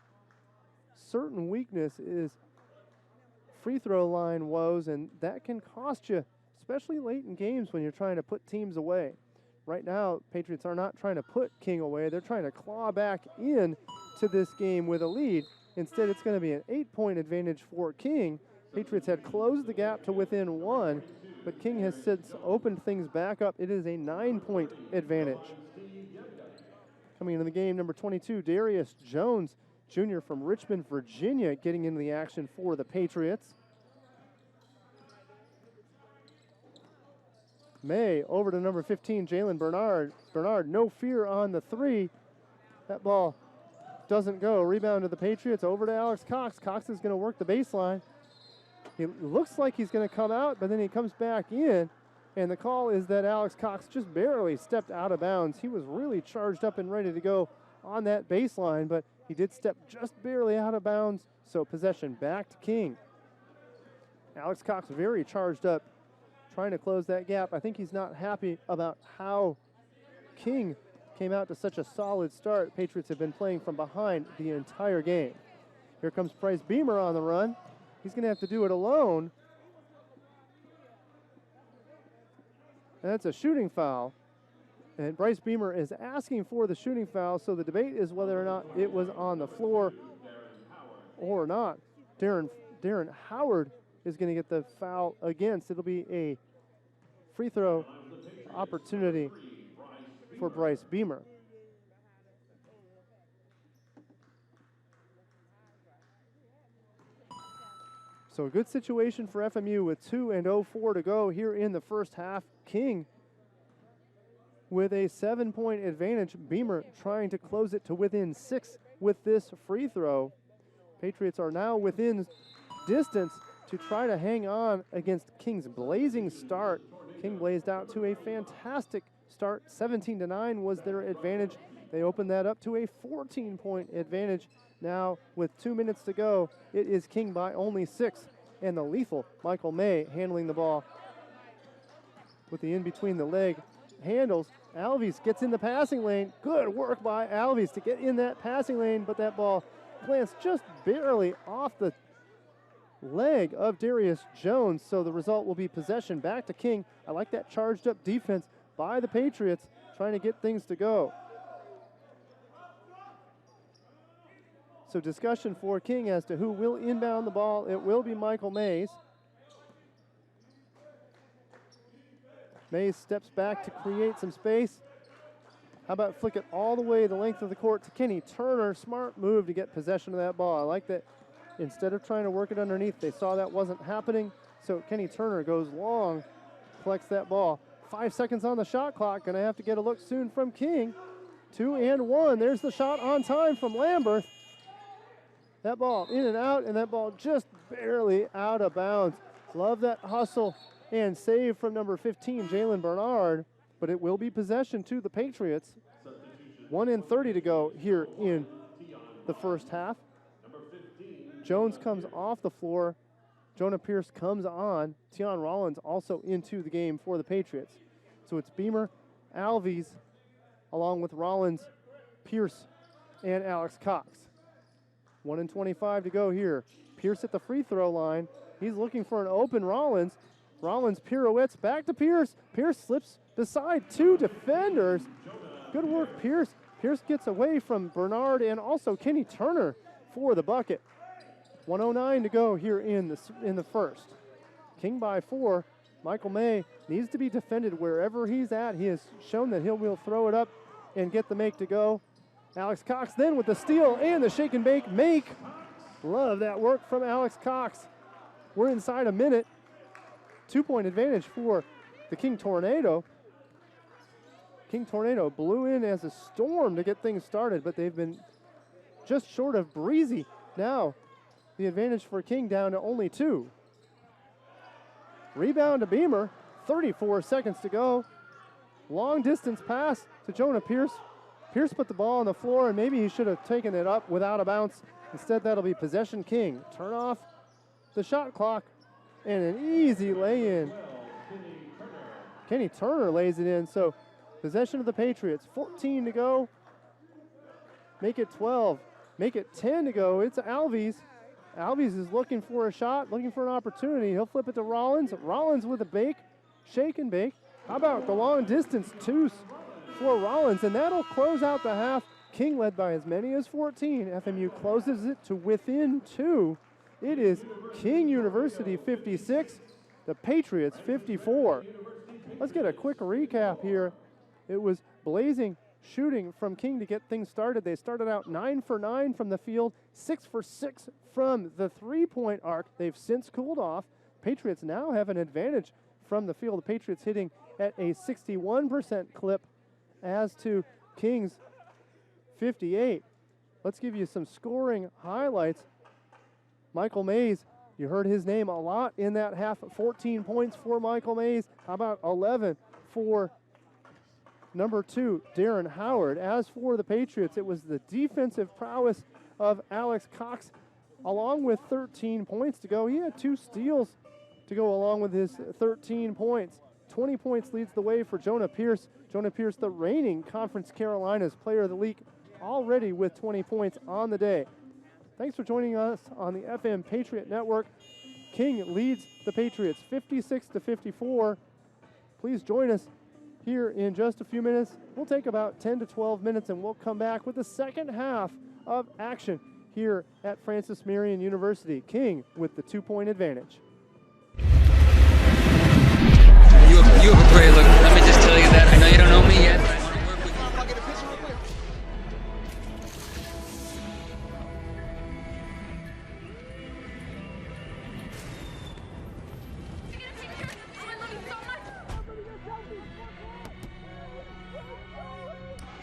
certain weakness is free throw line woes, and that can cost you, especially late in games when you're trying to put teams away. Right now, Patriots are not trying to put King away. They're trying to claw back in to this game with a lead. Instead, it's going to be an 8-point advantage for King. Patriots had closed the gap to within 1, but King has since opened things back up. It is a 9-point advantage. Coming into the game, number 22, Darius Jones, Jr. from Richmond, Virginia, getting into the action for the Patriots. May over to number 15, Jalen Bernard. Bernard, no fear on the three. That ball doesn't go. Rebound to the Patriots. Over to Alex Cox. Cox is going to work the baseline. It looks like he's going to come out, but then he comes back in. And the call is that Alex Cox just barely stepped out of bounds. He was really charged up and ready to go on that baseline, but he did step just barely out of bounds. So possession back to King. Alex Cox very charged up, trying to close that gap. I think he's not happy about how King came out to such a solid start. Patriots have been playing from behind the entire game. Here comes Bryce Beamer on the run. He's going to have to do it alone. And that's a shooting foul. And Bryce Beamer is asking for the shooting foul, so the debate is whether or not it was on the floor or not. Darren Howard is going to get the foul against. It'll be a free throw opportunity for Bryce Beamer. So a good situation for FMU with 2:04 to go here in the first half. King with a 7-point advantage. Beamer trying to close it to within 6 with this free throw. Patriots are now within distance to try to hang on against King's blazing start. King blazed out to a fantastic start. 17-9 was their advantage. They opened that up to a 14-point advantage. Now, with 2 minutes to go, it is King by only 6. And the lethal Michael May handling the ball with the in-between the leg handles. Alves gets in the passing lane. Good work by Alves to get in that passing lane, but that ball glanced just barely off the leg of Darius Jones, so the result will be possession back to King. I like that charged up defense by the Patriots, trying to get things to go. So discussion for King as to who will inbound the ball. It will be Michael Mays. Mays steps back to create some space. How about flick it all the way the length of the court to Kenny Turner. Smart move to get possession of that ball. I like that. Instead of trying to work it underneath, they saw that wasn't happening. So Kenny Turner goes long, collects that ball. 5 seconds on the shot clock. Going to have to get a look soon from King. 2 and 1. There's the shot on time from Lamberth. That ball in and out, and that ball just barely out of bounds. Love that hustle and save from number 15, Jalen Bernard, but it will be possession to the Patriots. 1:30 to go here in the first half. Jones comes off the floor. Jonah Pierce comes on. Tion Rollins also into the game for the Patriots. So it's Beamer, Alves, along with Rollins, Pierce, and Alex Cox. 1:25 to go here. Pierce at the free throw line. He's looking for an open Rollins. Rollins pirouettes back to Pierce. Pierce slips beside 2 defenders. Good work, Pierce. Pierce gets away from Bernard and also Kenny Turner for the bucket. 1:09 to go here in the first. King by 4. Michael May needs to be defended wherever he's at. He has shown that he will throw it up and get the make to go. Alex Cox then with the steal and the shake and bake make. Love that work from Alex Cox. We're inside a minute. 2-point advantage for the King Tornado. King Tornado blew in as a storm to get things started, but they've been just short of breezy. Now the advantage for King down to only 2. Rebound to Beamer. 34 seconds to go. Long distance pass to Jonah Pierce. Pierce put the ball on the floor, and maybe he should have taken it up without a bounce. Instead, that'll be possession King. Turn off the shot clock, and an easy lay-in. Kenny Turner lays it in, so possession of the Patriots. 14 to go. Make it 12. Make it 10 to go. It's Alves. Alves is looking for a shot, looking for an opportunity. He'll flip it to Rollins. Rollins with a bake, shake and bake. How about the long distance twos for Rollins? And that'll close out the half. King led by as many as 14. FMU closes it to within 2. It is King University 56, the Patriots 54. Let's get a quick recap here. It was blazing shooting from King to get things started. They started out 9 for 9 from the field, 6 for 6 from the three-point arc. They've since cooled off. Patriots now have an advantage from the field. The Patriots hitting at a 61% clip as to King's 58. Let's give you some scoring highlights. Michael Mays, you heard his name a lot in that half. 14 points for Michael Mays. How about 11 for number 2, Darren Howard? As for the Patriots, it was the defensive prowess of Alex Cox, along with 13 points to go. He had 2 steals to go along with his 13 points. 20 points leads the way for Jonah Pierce. Jonah Pierce, the reigning Conference Carolinas Player of the Week, already with 20 points on the day. Thanks for joining us on the FM Patriot Network. King leads the Patriots 56-54. Please join us here in just a few minutes. We'll take about 10 to 12 minutes and we'll come back with the second half of action here at Francis Marion University. King with the 2-point advantage.
You have a great look. Let me just tell you that. I know you don't know me yet, but I want to work with you.
I'll get a picture real quick. He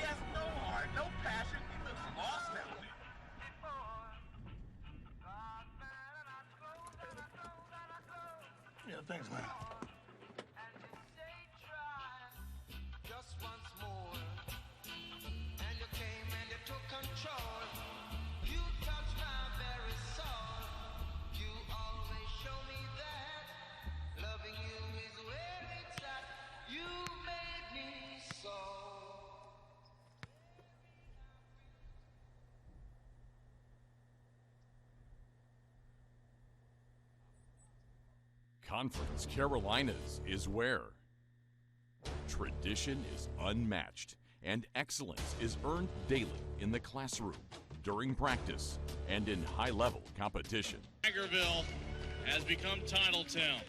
has no heart, no passion. He looks lost out there. Yeah, thanks, man.
Conference Carolinas is where tradition is unmatched and excellence is earned daily in the classroom, during practice, and in high-level competition.
Tigerville has become Titletown.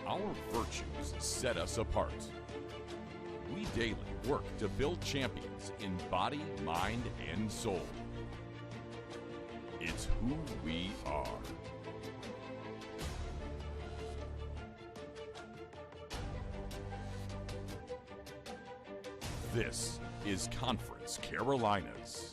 Our virtues set us apart. We daily work to build champions in body, mind, and soul. It's who we are. This is Conference Carolinas.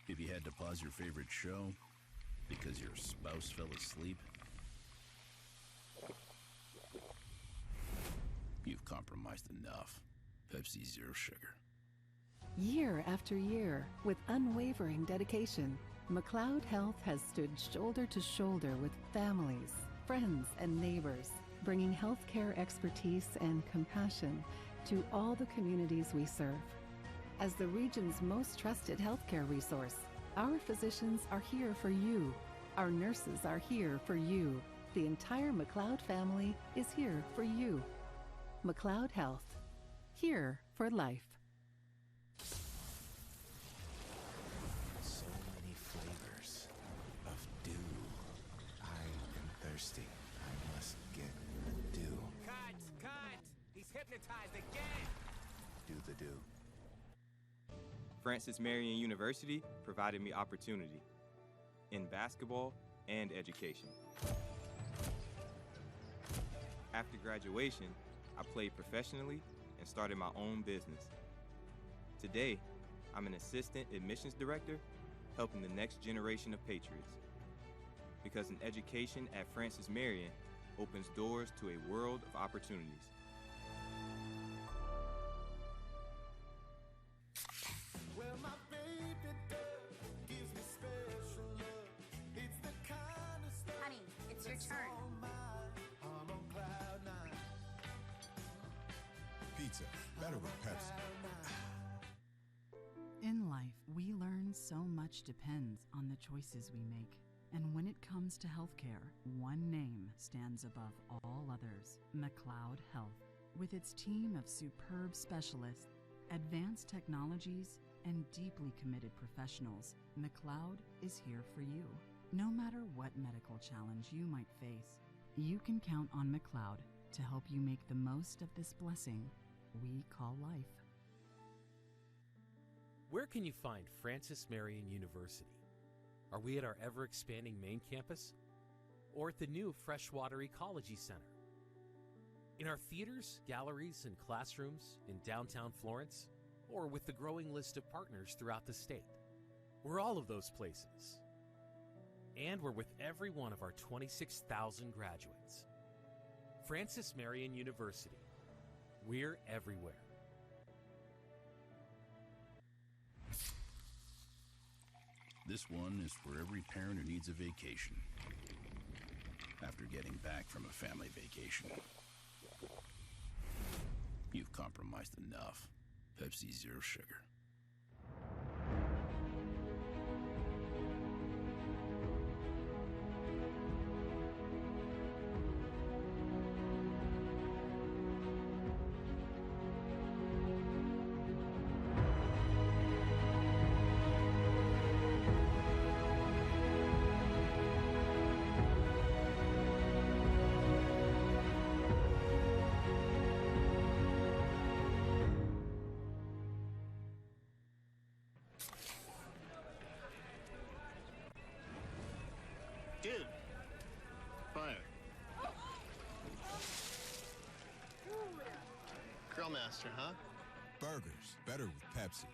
If you had to pause your favorite show because your spouse fell asleep, you've compromised enough. Pepsi Zero Sugar.
Year after year, with unwavering dedication, McLeod Health has stood shoulder to shoulder with families, friends, and neighbors, bringing healthcare expertise and compassion to all the communities we serve. As the region's most trusted healthcare resource, our physicians are here for you. Our nurses are here for you. The entire McLeod family is here for you. McLeod Health. Here for life.
So many flavors of dew. I am thirsty. I must get the dew.
Cut! He's hypnotized again!
Do the dew.
Francis Marion University provided me opportunity in basketball and education. After graduation, I played professionally and started my own business. Today, I'm an assistant admissions director helping the next generation of Patriots. Because an education at Francis Marion opens doors to a world of opportunities.
Well, my baby girl gives me special love. It's the kind of stuff.
Honey, it's your turn.
I'm on cloud nine.
Pizza, better with Pepsi.
In life, we learn so much depends on the choices we make. And when it comes to healthcare, one name stands above all others: McLeod Health. With its team of superb specialists, advanced technologies, and deeply committed professionals, McLeod is here for you. No matter what medical challenge you might face, you can count on McLeod to help you make the most of this blessing we call life.
Where can you find Francis Marion University? Are we at our ever-expanding main campus? Or at the new Freshwater Ecology Center? In our theaters, galleries, and classrooms in downtown Florence? Or with the growing list of partners throughout the state? We're all of those places. And we're with every one of our 26,000 graduates. Francis Marion University. We're everywhere.
This one is for every parent who needs a vacation after getting back from a family vacation. You've compromised enough. Pepsi Zero Sugar.
Dude. Fire. Grill master, huh?
Burgers, better with Pepsi.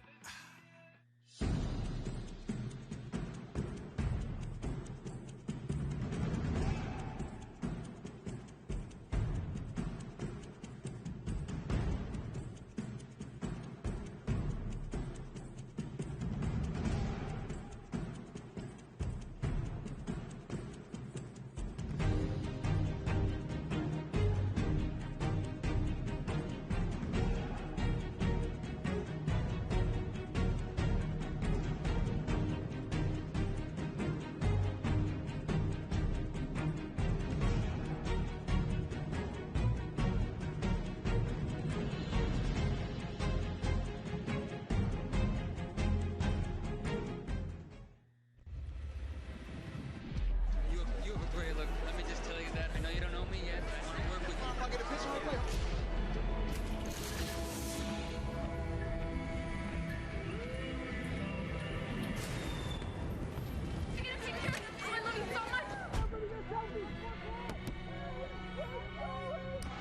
You have a great look. Let me just tell you that. I know you don't know me yet, but I want to work with you.
I'll get a picture real quick.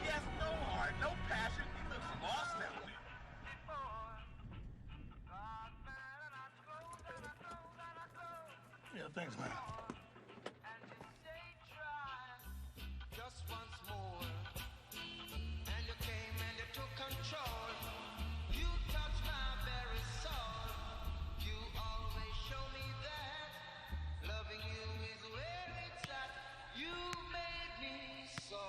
He has no heart, no passion. He looks lost out there. Yeah, thanks, man.
Just once more, and you came and you took control. You touched my very soul. You always show me that loving you is where it's at. You made me so.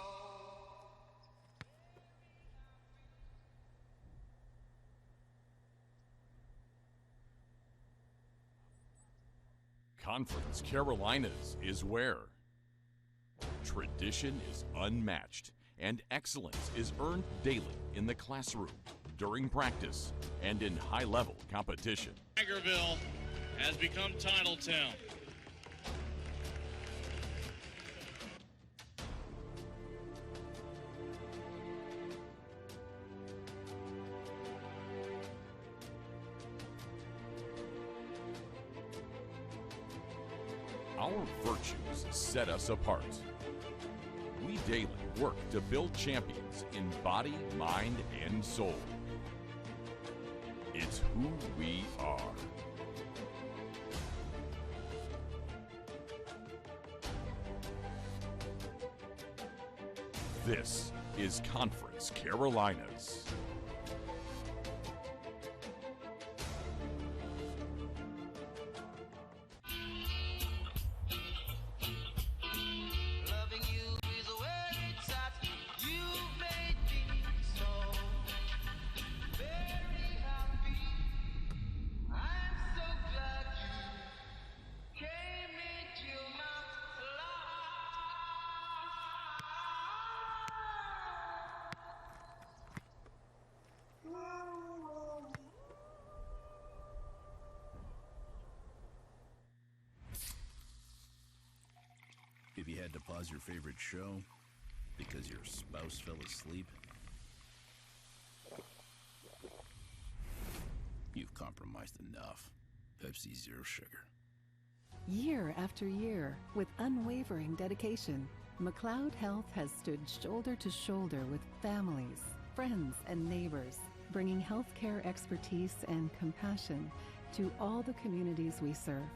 Conference Carolinas is where tradition is unmatched and excellence is earned daily in the classroom, during practice and in high-level competition.
Tigerville has become Titletown.
Our virtues set us apart. We daily work to build champions in body, mind, and soul. It's who we are. This is Conference Carolinas.
Loving you is where it's at. You made me so very happy. I'm so glad you came into my life.
If you had to pause your favorite show because your spouse fell asleep, you've compromised enough. Pepsi Zero Sugar.
Year after year, with unwavering dedication, McLeod Health has stood shoulder to shoulder with families, friends, and neighbors, bringing healthcare expertise and compassion to all the communities we serve.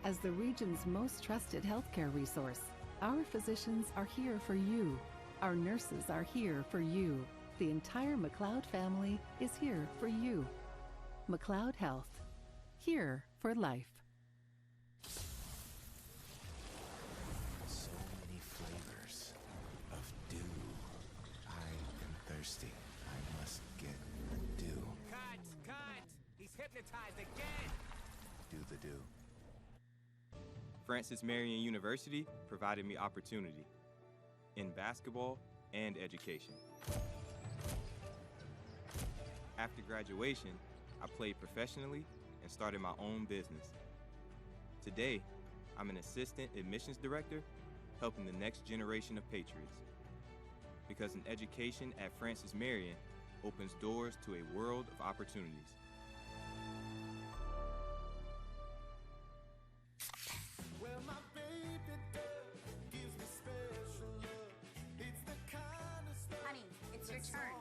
As the region's most trusted healthcare resource, our physicians are here for you. Our nurses are here for you. The entire McLeod family is here for you. McLeod Health, here for life.
So many flavors of dew. I am thirsty. I must get the dew.
Cut! He's hypnotized again!
Do the dew.
Francis Marion University provided me opportunity in basketball and education. After graduation, I played professionally and started my own business. Today, I'm an assistant admissions director helping the next generation of Patriots. Because an education at Francis Marion opens doors to a world of opportunities.
Honey, it's your turn.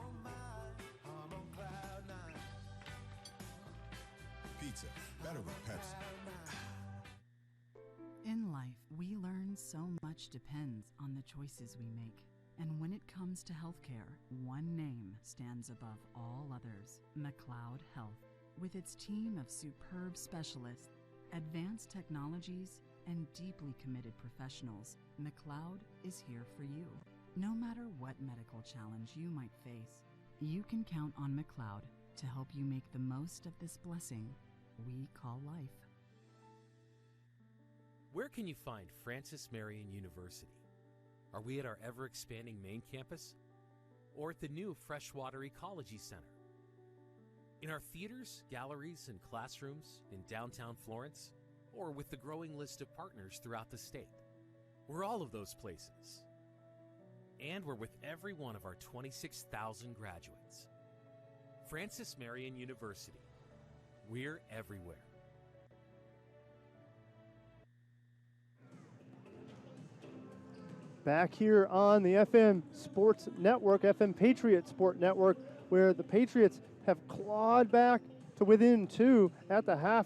Pizza, better with Pepsi.
In life, we learn so much depends on the choices we make. And when it comes to healthcare, one name stands above all others: McLeod Health. With its team of superb specialists, advanced technologies, and deeply committed professionals, McLeod is here for you. No matter what medical challenge you might face, you can count on McLeod to help you make the most of this blessing we call life.
Where can you find Francis Marion University? Are we at our ever-expanding main campus? Or at the new freshwater ecology center? In our theaters, galleries, and classrooms in downtown Florence? Or with the growing list of partners throughout the state? We're all of those places. And we're with every one of our 26,000 graduates. Francis Marion University. We're everywhere.
Back here on the FM Sports Network, FM Patriot Sport Network, where the Patriots have clawed back to within 2 at the half.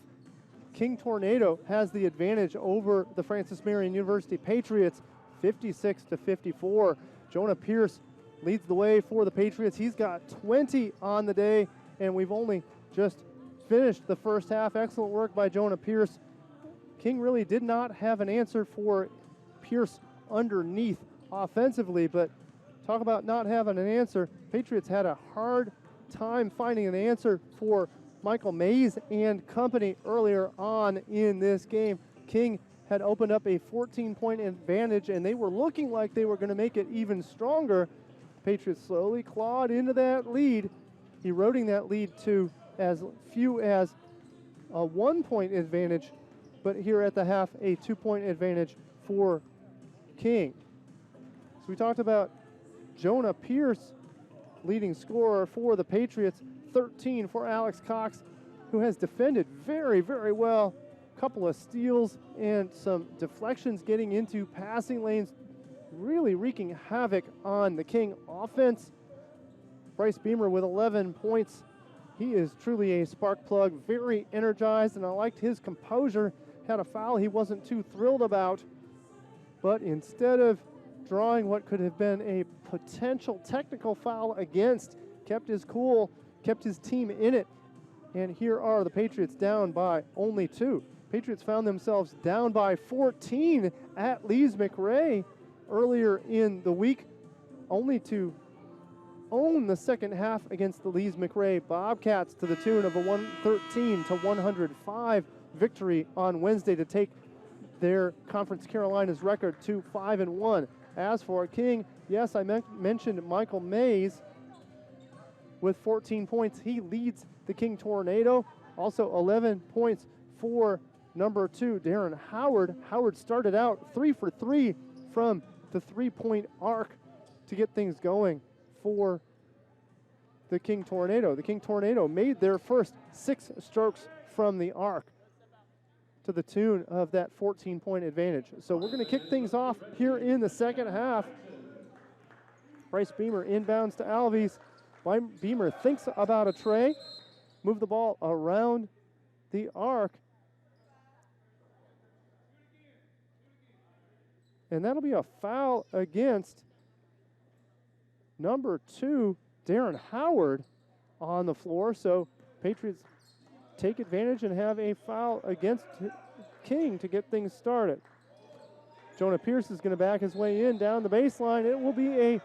King Tornado has the advantage over the Francis Marion University Patriots, 56-54. Jonah Pierce leads the way for the Patriots. He's got 20 on the day, and we've only just finished the first half. Excellent work by Jonah Pierce. King really did not have an answer for Pierce underneath offensively, but talk about not having an answer. Patriots had a hard time finding an answer for Michael Mays and company earlier on in this game. King had opened up a 14-point advantage, and they were looking like they were going to make it even stronger. Patriots slowly clawed into that lead, eroding that lead to as few as a 1-point advantage, but here at the half, a 2-point advantage for King. So we talked about Jonah Pierce, leading scorer for the Patriots, 13 for Alex Cox, who has defended very, very well. Couple of steals and some deflections getting into passing lanes, really wreaking havoc on the King offense. Bryce Beamer with 11 points. He is truly a spark plug, very energized, and I liked his composure. Had a foul he wasn't too thrilled about, but instead of drawing what could have been a potential technical foul against, kept his cool, kept his team in it, and here are the Patriots down by only 2. Patriots found themselves down by 14 at Lees-McRae earlier in the week, only to own the second half against the Lees-McRae Bobcats to the tune of a 113-105 victory on Wednesday to take their Conference Carolinas record to 5-1. As for King, yes, I mentioned Michael Mays with 14 points. He leads the King Tornado. Also 11 points for number 2, Darren Howard. Howard started out 3 for 3 from the 3-point arc to get things going for the King Tornado. The King Tornado made their first 6 strokes from the arc to the tune of that 14-point advantage. So we're going to kick things off here in the second half. Bryce Beamer inbounds to Alves. Beamer thinks about a tray, move the ball around the arc, and that'll be a foul against number 2, Darren Howard, on the floor. So Patriots take advantage and have a foul against King to get things started. Jonah Pierce is going to back his way in down the baseline. It will be a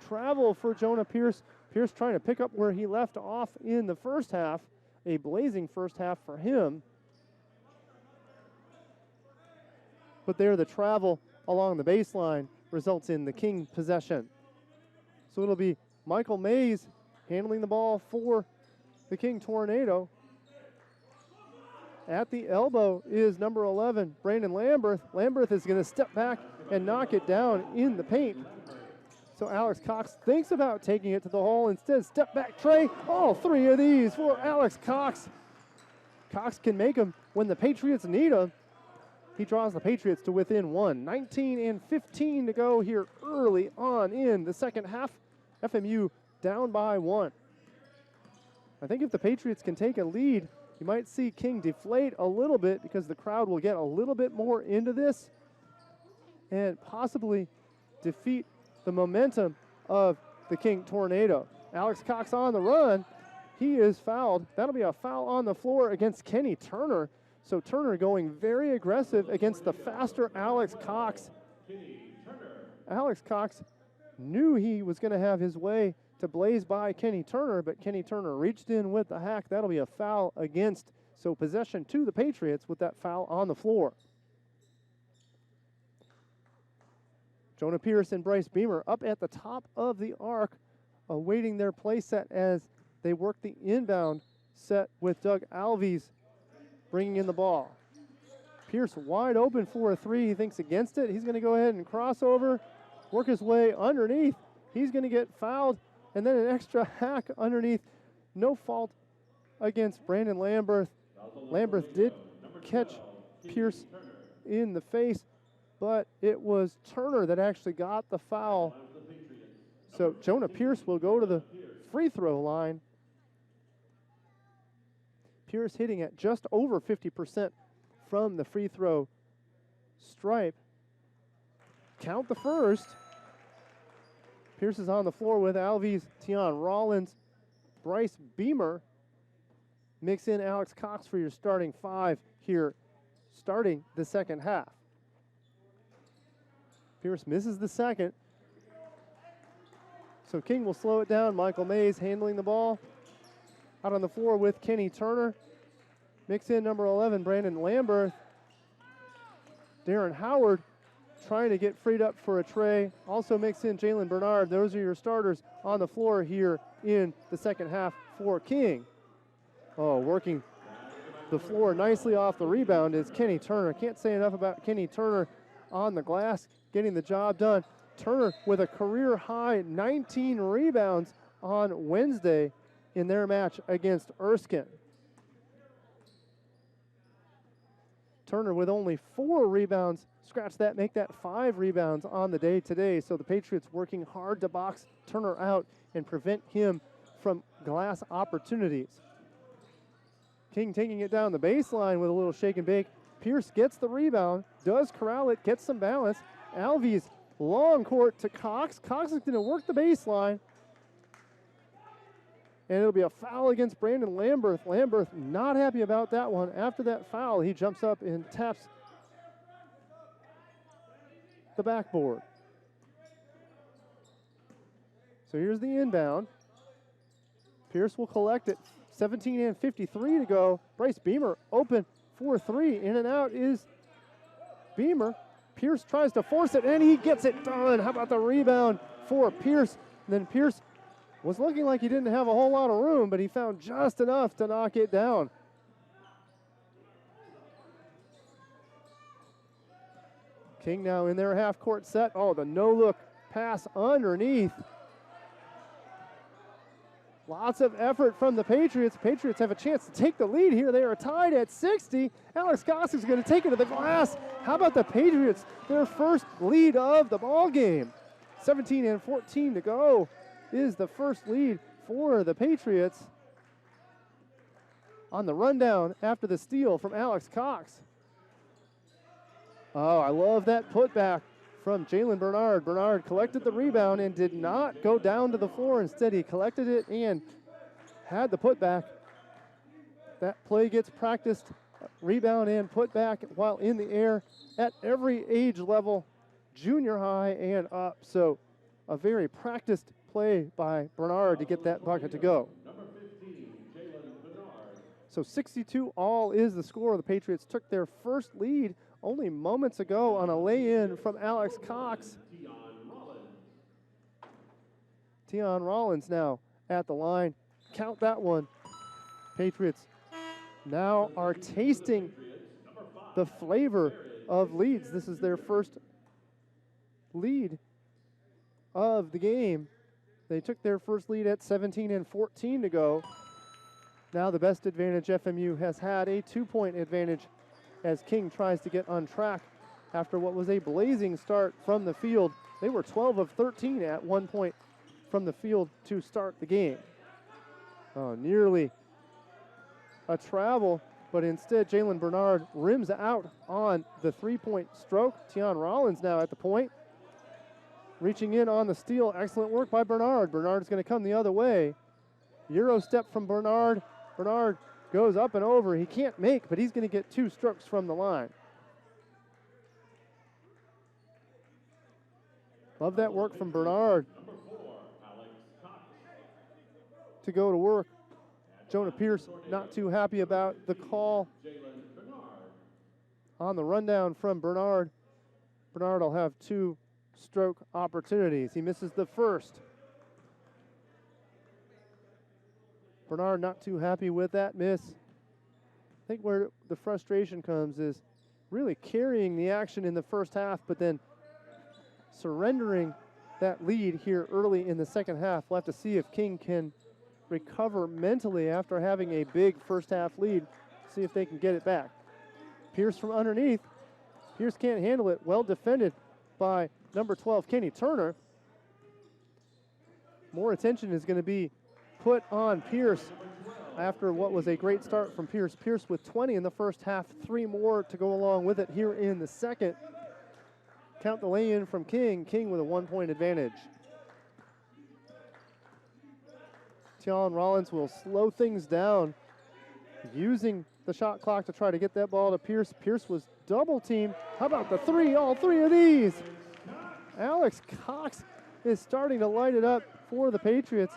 travel for Jonah Pierce. Pierce trying to pick up where he left off in the first half. A blazing first half for him. But there, the travel along the baseline results in the King possession. So it'll be Michael Mays handling the ball for the King Tornado. At the elbow is number 11, Brandon Lamberth. Lamberth is going to step back and knock it down in the paint. So Alex Cox thinks about taking it to the hole. Instead, step back tray. All 3 of these for Alex Cox. Cox can make them when the Patriots need them. He draws the Patriots to within 1. 19:15 to go here early on in the second half. FMU down by 1. I think if the Patriots can take a lead, you might see King deflate a little bit because the crowd will get a little bit more into this and possibly defeat the momentum of the King Tornado. Alex Cox on the run. He is fouled. That'll be a foul on the floor against Kenny Turner. So Turner going very aggressive against the faster Alex Cox. Alex Cox knew he was going to have his way to blaze by Kenny Turner, but Kenny Turner reached in with the hack. That'll be a foul against. So possession to the Patriots with that foul on the floor. Jonah Pierce and Bryce Beamer up at the top of the arc, awaiting their play set as they work the inbound set with Doug Alves bringing in the ball. Pierce wide open for a 3. He thinks against it. He's going to go ahead and cross over, work his way underneath. He's going to get fouled, and then an extra hack underneath. No fault against Brandon Lamberth. Lamberth did catch Pierce in the face, but it was Turner that actually got the foul. So Jonah Pierce will go to the free throw line. Pierce hitting at just over 50% from the free throw stripe. Count the first. Pierce is on the floor with Alves, Tion Rollins, Bryce Beamer. Mix in Alex Cox for your starting 5 here, starting the second half. Pierce misses the second. So King will slow it down. Michael Mays handling the ball. Out on the floor with Kenny Turner. Mix in number 11, Brandon Lamberth. Darren Howard trying to get freed up for a tray. Also mix in Jalen Bernard. Those are your starters on the floor here in the second half for King. Oh, working the floor nicely off the rebound is Kenny Turner. Can't say enough about Kenny Turner on the glass, getting the job done. Turner with a career high 19 rebounds on Wednesday in their match against Erskine. Turner with only 4 rebounds. Scratch that, make that 5 rebounds on the day today. So the Patriots working hard to box Turner out and prevent him from glass opportunities. King taking it down the baseline with a little shake and bake. Pierce gets the rebound, does corral it, gets some balance. Alves long court to Cox. Cox is going to work the baseline. And it'll be a foul against Brandon Lamberth. Lamberth not happy about that one. After that foul, he jumps up and taps the backboard. So here's the inbound. Pierce will collect it. 17 and 53 to go. Bryce Beamer open for 3. In and out is Beamer. Pierce tries to force it, and he gets it done. How about the rebound for Pierce? And then Pierce was looking like he didn't have a whole lot of room, but he found just enough to knock it down. King now in their half-court set. Oh, the no-look pass underneath. Lots of effort from the Patriots. Patriots have a chance to take the lead here. They are tied at 60. Alex Cox is going to take it to the glass. How about the Patriots? Their first lead of the ball game. 17 and 14 to go is the first lead for the Patriots. On the rundown after the steal from Alex Cox. Oh, I love that putback from Jalen Bernard. Bernard collected the rebound and did not go down to the floor. Instead, he collected it and had the putback. That play gets practiced, rebound and putback while in the air at every age level, junior high and up. So a very practiced play by Bernard to get that bucket to go. So 62 all is the score. The Patriots took their first lead only moments ago on a lay-in from Alex Cox. Tion Rollins now at the line. Count that one. Patriots now are tasting the flavor of leads. This is their first lead of the game. They took their first lead at 17 and 14 to go. Now the best advantage FMU has had, a 2-point advantage as King tries to get on track after what was a blazing start from the field. They were 12 of 13 at 1 point from the field to start the game. Oh, nearly a travel, but instead Jalen Bernard rims out on the 3-point stroke. Tion Rollins now at the point. Reaching in on the steal. Excellent work by Bernard. Bernard is going to come the other way. Euro step from Bernard. Bernard goes up and over. He can't make, but he's going to get 2 strokes from the line. Love that work from Bernard. To go to work. Jonah Pierce not too happy about the call on the rundown from Bernard. Bernard will have 2 stroke opportunities. He misses the first. Bernard not too happy with that miss. I think where the frustration comes is really carrying the action in the first half, but then surrendering that lead here early in the second half. We'll have to see if King can recover mentally after having a big first half lead. See if they can get it back. Pierce from underneath. Pierce can't handle it. Well defended by number 12, Kenny Turner. More attention is going to be put on Pierce after what was a great start from Pierce. Pierce with 20 in the first half, 3 more to go along with it here in the second. Count the lay-in from King. King with a 1-point advantage. Tion Rollins will slow things down, using the shot clock to try to get that ball to Pierce. Pierce was double teamed. How about the 3? All 3 of these. Alex Cox is starting to light it up for the Patriots.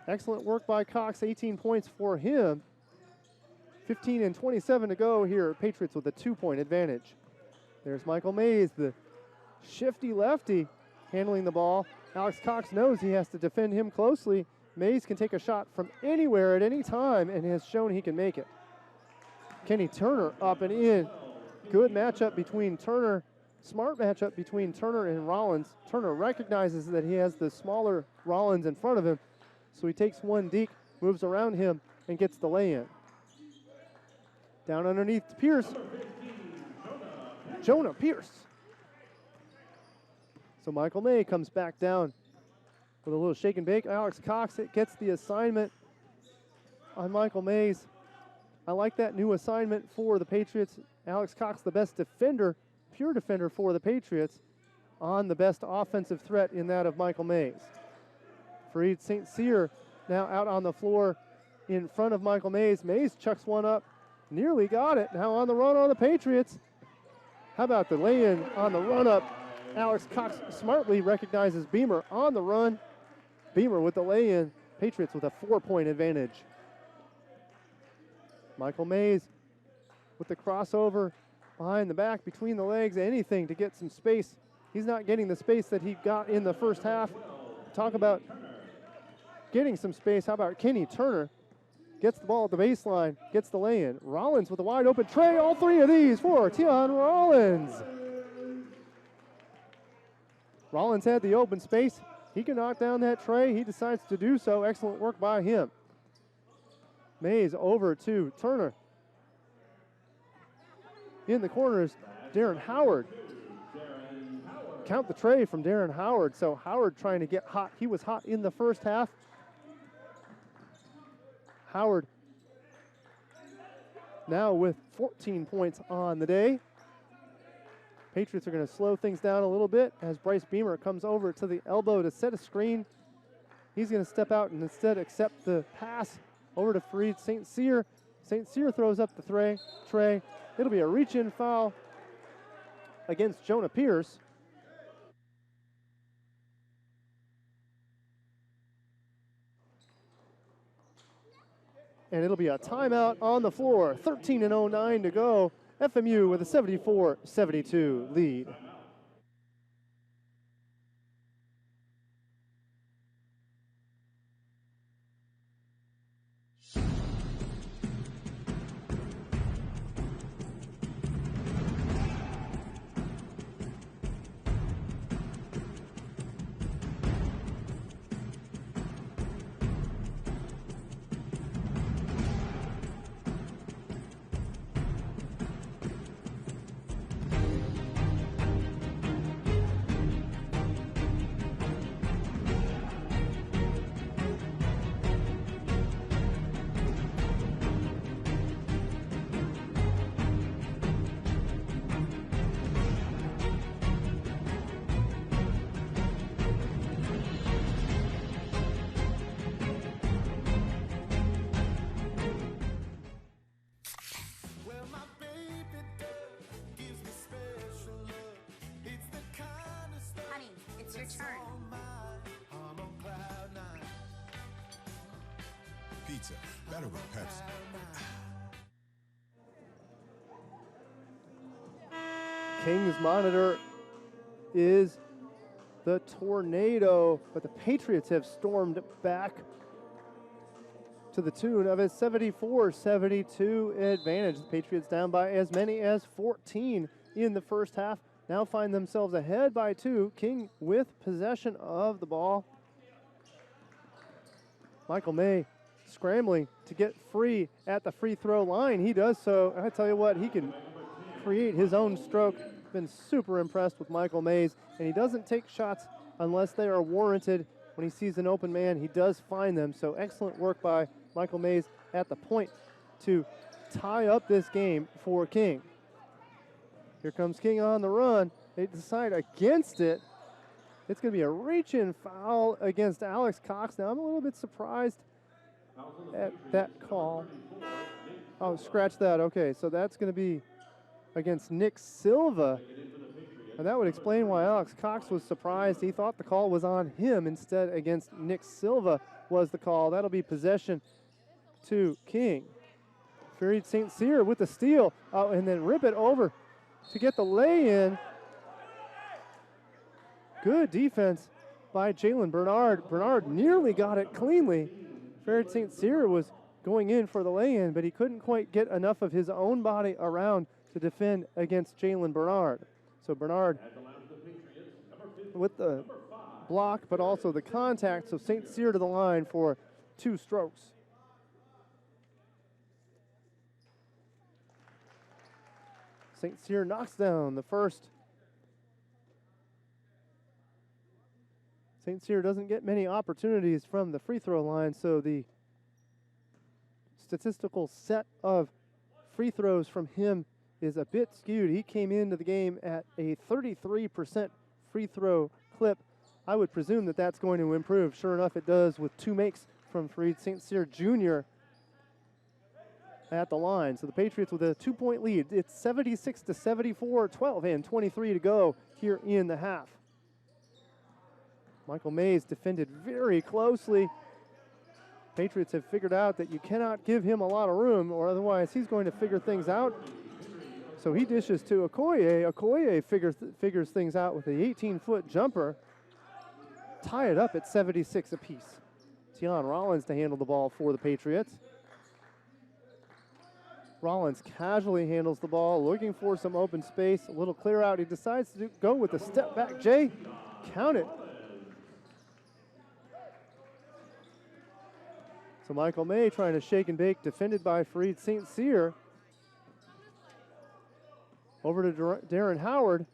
Excellent work by Cox, 18 points for him. 15 and 27 to go here. Patriots with a 2-point advantage. There's Michael Mays, the shifty lefty, handling the ball. Alex Cox knows he has to defend him closely. Mays can take a shot from anywhere at any time and has shown he can make it. Kenny Turner up and in. Good matchup between Turner. Smart matchup between Turner and Rollins. Turner recognizes that he has the smaller Rollins in front of him, so he takes one deke, moves around him, and gets the lay-in. Down underneath to Pierce. Jonah Pierce. So Michael May comes back down with a little shake and bake. Alex Cox gets the assignment on Michael Mays. I like that new assignment for the Patriots. Alex Cox, the best defender, pure defender for the Patriots, on the best offensive threat in that of Michael Mays. Fareed St. Cyr now out on the floor in front of Michael Mays. Mays chucks one up, nearly got it. Now on the run on the Patriots. How about the lay-in on the run-up? Alex Cox smartly recognizes Beamer on the run. Beamer with the lay-in. Patriots with a 4-point advantage. Michael Mays with the crossover behind the back, between the legs, anything to get some space. He's not getting the space that he got in the first half. Talk about getting some space. How about Kenny Turner? Gets the ball at the baseline, gets the lay-in. Rollins with a wide open tray. All three of these for Tion Rollins. Rollins had the open space. He can knock down that tray. He decides to do so. Excellent work by him. Mays over to Turner. In the corners, Darren Howard. Count the tray from Darren Howard. So Howard trying to get hot. He was hot in the first half. Howard now with 14 points on the day. Patriots are going to slow things down a little bit as Bryce Beamer comes over to the elbow to set a screen. He's going to step out and instead accept the pass over to Fareed St. Cyr. St. Cyr throws up the tray. It'll be a reach-in foul against Jonah Pierce. And it'll be a timeout on the floor. 13:09 to go. FMU with a 74-72 lead.
Pizza, better with Pepsi.
King's monitor is the tornado, but the Patriots have stormed back to the tune of a 74-72 advantage. The Patriots down by as many as 14 in the first half. Now find themselves ahead by 2. King with possession of the ball. Michael May scrambling to get free at the free throw line. He does so. I tell you what, he can create his own stroke. Been super impressed with Michael Mays, and he doesn't take shots unless they are warranted. When he sees an open man, he does find them. So excellent work by Michael Mays at the point to tie up this game for King. Here comes King on the run. They decide against it. It's going to be a reach-in foul against Alex Cox. Now, I'm a little bit surprised at that call. Oh, scratch that. Okay, so that's going to be against Nick Silva. And that would explain why Alex Cox was surprised. He thought the call was on him. Instead, against Nick Silva was the call. That'll be possession to King. Fareed St. Cyr with the steal. Oh, and then rip it over to get the lay-in. Good defense by Jalen Bernard. Bernard nearly got it cleanly. Farid St. Cyr was going in for the lay-in, but he couldn't quite get enough of his own body around to defend against Jalen Bernard. So Bernard with the block, but also the contact, so St. Cyr to the line for 2 strokes. St. Cyr knocks down the first. St. Cyr doesn't get many opportunities from the free throw line, so the statistical set of free throws from him is a bit skewed. He came into the game at a 33% free throw clip. I would presume that that's going to improve. Sure enough, it does with 2 makes from Farid St. Cyr Jr. at the line. So the Patriots with a 2-point lead. It's 76-74, 12 and 23 to go here in the half. Michael Mays defended very closely. Patriots have figured out that you cannot give him a lot of room, or otherwise he's going to figure things out. So he dishes to Okoye. Okoye figures things out with a 18-foot jumper. Tie it up at 76 apiece. Tion Rollins to handle the ball for the Patriots. Rollins casually handles the ball, looking for some open space, a little clear out. He decides to go with a step back J. Count it. So Michael May trying to shake and bake, defended by Farid St. Cyr. Over to Darren Howard.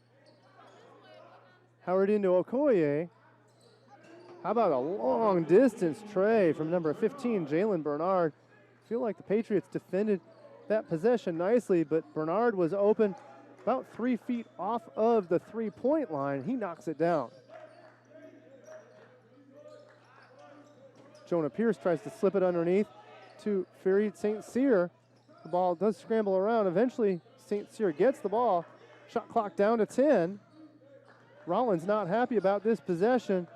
Howard into Okoye. How about a long distance tray from number 15, Jalen Bernard. I feel like the Patriots defended that possession nicely, but Bernard was open about 3 feet off of the three-point line. He knocks it down. Jonah Pierce tries to slip it underneath to Farid St. Cyr. The ball does scramble around. Eventually, St. Cyr gets the ball. Shot clock down to 10. Rollins not happy about this possession.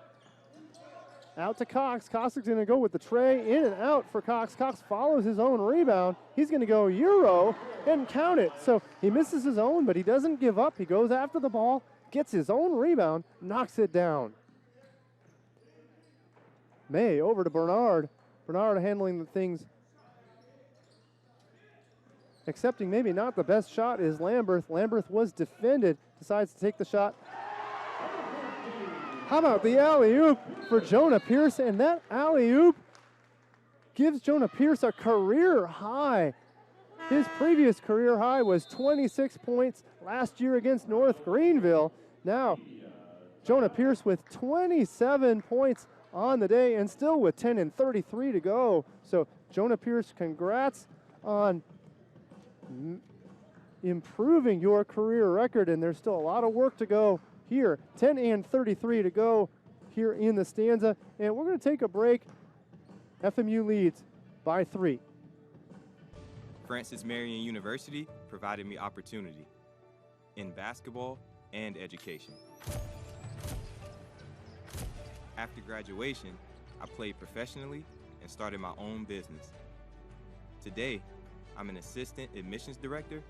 Out to Cox. Cox is going to go with the tray. In and out for Cox. Cox follows his own rebound. He's going to go Euro and count it. So he misses his own, but he doesn't give up. He goes after the ball, gets his own rebound, knocks it down. May over to Bernard. Bernard handling the things. Accepting maybe not the best shot is Lamberth. Lamberth was defended, decides to take the shot. How about the alley-oop for Jonah Pierce? And that alley-oop gives Jonah Pierce a career high. His previous career high was 26 points last year against North Greenville. Now, Jonah Pierce with 27 points on the day and still with 10 and 33 to go. So Jonah Pierce, congrats on improving your career record, and there's still a lot of work to go here. 10 and 33 to go here in the stanza, and we're going to take a break. FMU leads by 3.
Francis Marion University provided me opportunity in basketball and education. After graduation, I played professionally and started my own business. Today, I'm an assistant admissions director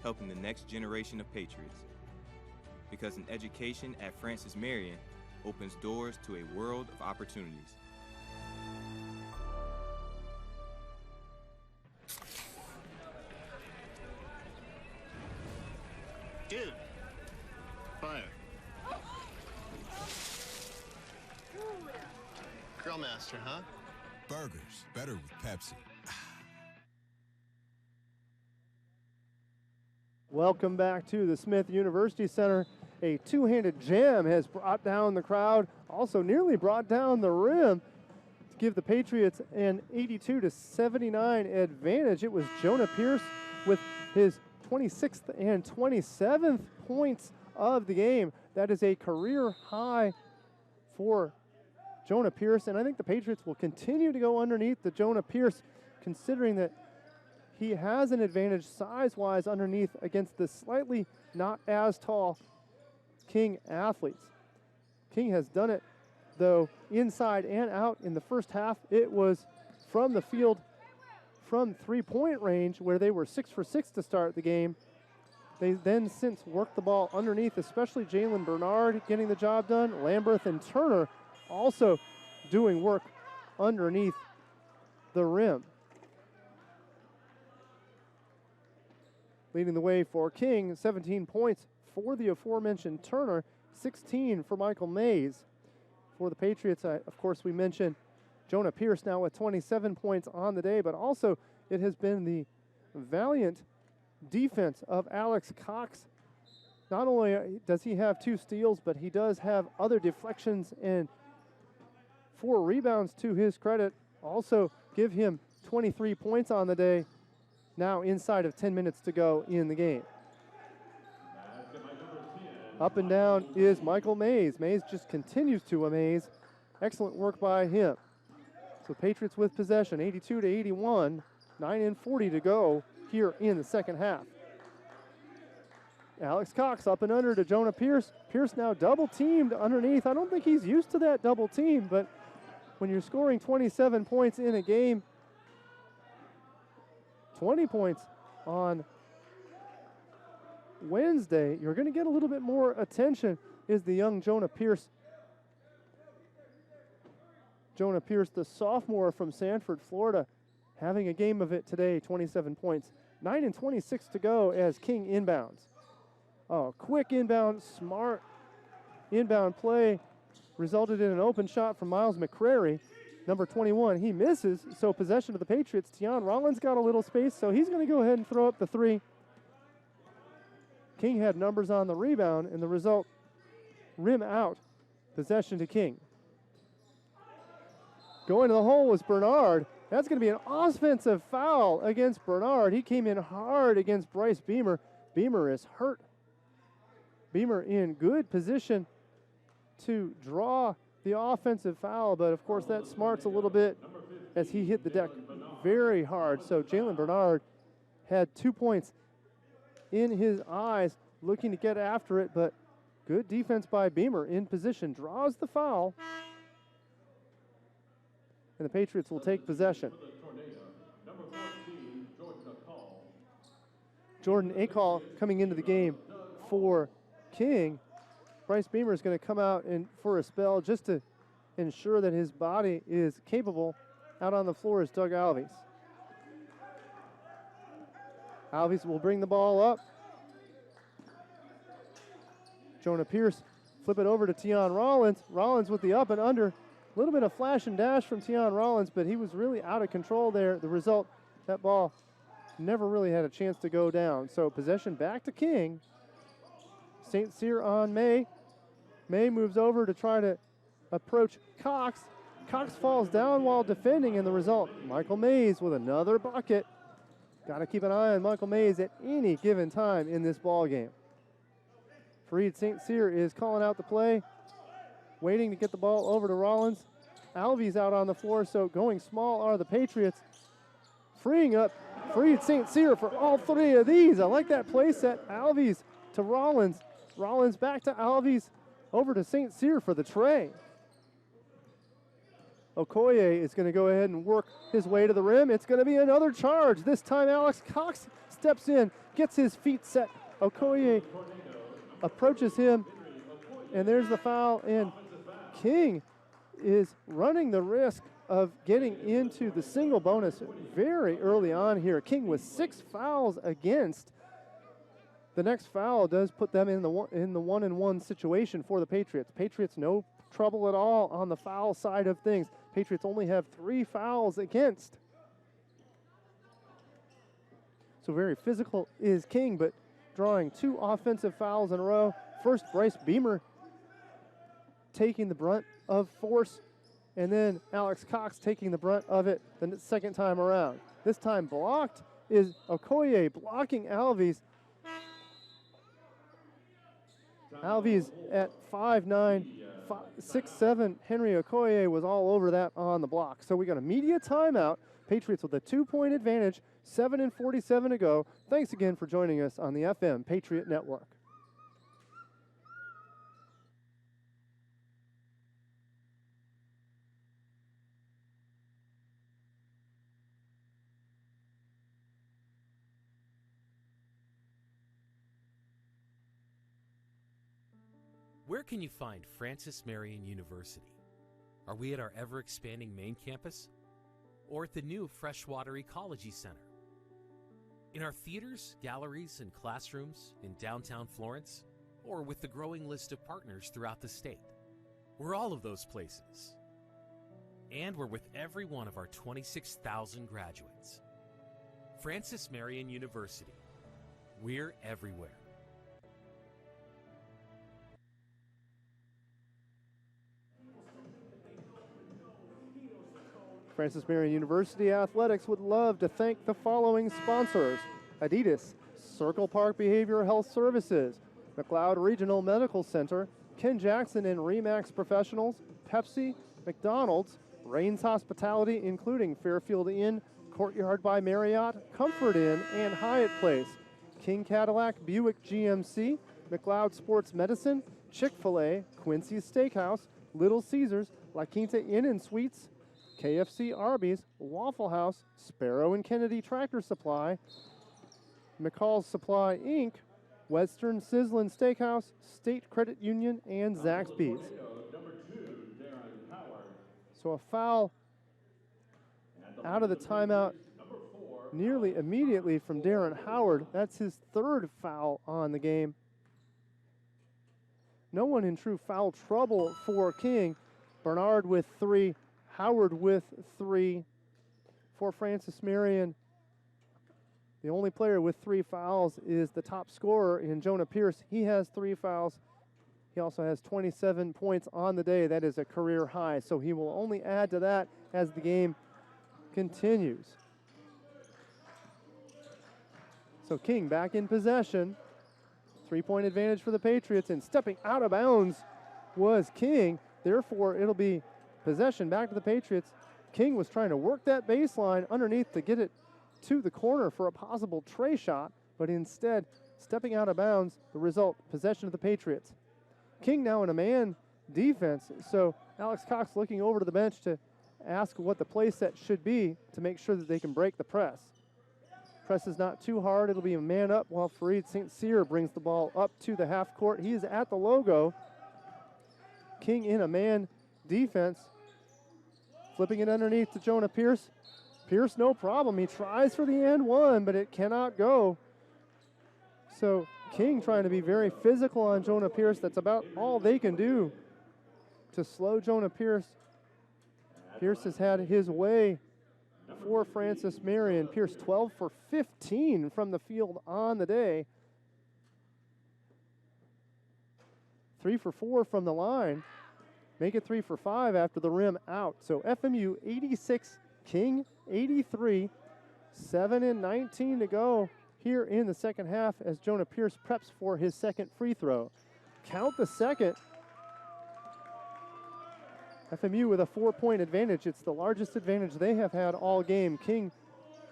helping the next generation of Patriots. Because an education at Francis Marion opens doors to a world of opportunities.
Dude, fire. Grill master, huh?
Burgers, better with Pepsi.
Welcome back to the Smith University Center. A two-handed jam has brought down the crowd, also nearly brought down the rim to give the Patriots an 82-79 advantage. It was Jonah Pierce with his 26th and 27th points of the game. That is a career high for Jonah Pierce, and I think the Patriots will continue to go underneath the Jonah Pierce, considering that he has an advantage size-wise underneath against the slightly not as tall King athletes. King has done it, though, inside and out in the first half. It was from the field, from three-point range, where they were 6 for 6 to start the game. They then since worked the ball underneath, especially Jalen Bernard getting the job done. Lamberth and Turner also doing work underneath the rim. Leading the way for King, 17 points for the aforementioned Turner, 16 for Michael Mays. For the Patriots, of course, we mentioned Jonah Pierce now with 27 points on the day, but also it has been the valiant defense of Alex Cox. Not only does he have 2 steals, but he does have other deflections and 4 rebounds to his credit. Also give him 23 points on the day, now inside of 10 minutes to go in the game. Up and down is Michael Mays. Mays just continues to amaze. Excellent work by him. So Patriots with possession, 82-81, 9:40 to go here in the second half. Alex Cox up and under to Jonah Pierce. Pierce now double teamed underneath. I don't think he's used to that double team, but when you're scoring 27 points in a game, 20 points on Wednesday, you're going to get a little bit more attention, is the young Jonah Pierce. Jonah Pierce, the sophomore from Sanford, Florida, having a game of it today, 27 points. 9:26 to go as King inbounds. Oh, quick inbound, smart inbound play resulted in an open shot from Miles McCrary, number 21. He misses, so possession of the Patriots. Tion Rollins got a little space, so he's going to go ahead and throw up the 3. King had numbers on the rebound, and the result, rim out, possession to King. Going to the hole was Bernard. That's going to be an offensive foul against Bernard. He came in hard against Bryce Beamer. Beamer is hurt. Beamer in good position to draw the offensive foul, but of course that smarts a little bit as he hit the deck very hard. So Jalen Bernard had 2 points in his eyes, looking to get after it, but good defense by Beamer in position, draws the foul, and the Patriots will take possession. Jordan Akall coming into the game for King. Bryce Beamer is going to come out for a spell just to ensure that his body is capable. Out on the floor is Doug Alves. Alves will bring the ball up. Jonah Pierce flip it over to Tion Rollins. Rollins with the up and under. A little bit of flash and dash from Tion Rollins, but he was really out of control there. The result, that ball never really had a chance to go down. So possession back to King. St. Cyr on May. May moves over to try to approach Cox. Cox falls down while defending, and the result, Michael Mays with another bucket. Got to keep an eye on Michael Mays at any given time in this ball game. Fareed St. Cyr is calling out the play, waiting to get the ball over to Rollins. Alves out on the floor, so going small are the Patriots. Freeing up Fareed St. Cyr for all 3 of these. I like that play set. Alves to Rollins. Rollins back to Alves. Over to St. Cyr for the tray. Okoye is going to go ahead and work his way to the rim. It's going to be another charge. This time Alex Cox steps in, gets his feet set. Okoye approaches him, and there's the foul, and King is running the risk of getting into the single bonus very early on here. King with 6 fouls against. The next foul does put them in the 1-and-1 situation for the Patriots. Patriots no trouble at all on the foul side of things. Patriots only have 3 fouls against. So very physical is King, but drawing 2 offensive fouls in a row. First, Bryce Beamer taking the brunt of force, and then Alex Cox taking the brunt of it the second time around. This time blocked is Okoye blocking Alves. Alves at 5'9", 6'7". Henry Okoye was all over that on the block. So we got a media timeout. Patriots with a 2-point advantage, 7:47 to go. Thanks again for joining us on the FM Patriot Network.
Where can you find Francis Marion University? Are we at our ever-expanding main campus or at the new freshwater ecology center? In our theaters, galleries, and classrooms in downtown Florence, or with the growing list of partners throughout the state? We're all of those places. And we're with every one of our 26,000 graduates. Francis Marion University. We're everywhere.
Francis Marion University Athletics would love to thank the following sponsors: Adidas, Circle Park Behavioral Health Services, McLeod Regional Medical Center, Ken Jackson and Remax Professionals, Pepsi, McDonald's, Rains Hospitality, including Fairfield Inn, Courtyard by Marriott, Comfort Inn, and Hyatt Place, King Cadillac Buick GMC, McLeod Sports Medicine, Chick-fil-A, Quincy's Steakhouse, Little Caesars, La Quinta Inn and Suites, KFC Arby's, Waffle House, Sparrow and Kennedy Tractor Supply, McCall's Supply Inc., Western Sizzlin Steakhouse, State Credit Union, and Zaxby's. So a foul out of the timeout nearly immediately from Darren Howard. That's his third foul on the game. No one in true foul trouble for King. Bernard with 3, Howard with 3 for Francis Marion. The only player with 3 fouls is the top scorer in Jonah Pierce. He has 3 fouls. He also has 27 points on the day. That is a career high, so he will only add to that as the game continues. So King back in possession. 3-point advantage for the Patriots, and stepping out of bounds was King. Therefore, it'll be possession back to the Patriots. King was trying to work that baseline underneath to get it to the corner for a possible tray shot, but instead, stepping out of bounds, the result, possession of the Patriots. King now in a man defense, so Alex Cox looking over to the bench to ask what the play set should be to make sure that they can break the press. Press is not too hard. It'll be a man up while Fareed St. Cyr brings the ball up to the half court. He is at the logo. King in a man defense. Flipping it underneath to Jonah Pierce. Pierce, no problem. He tries for the and one, but it cannot go. So King trying to be very physical on Jonah Pierce. That's about all they can do to slow Jonah Pierce. Pierce has had his way for Francis Marion. Pierce 12 for 15 from the field on the day. 3 for 4 from the line. Make it 3 for 5 after the rim out. So FMU 86, King 83, 7:19 to go here in the second half as Jonah Pierce preps for his second free throw. Count the second. FMU with a 4-point advantage. It's the largest advantage they have had all game. King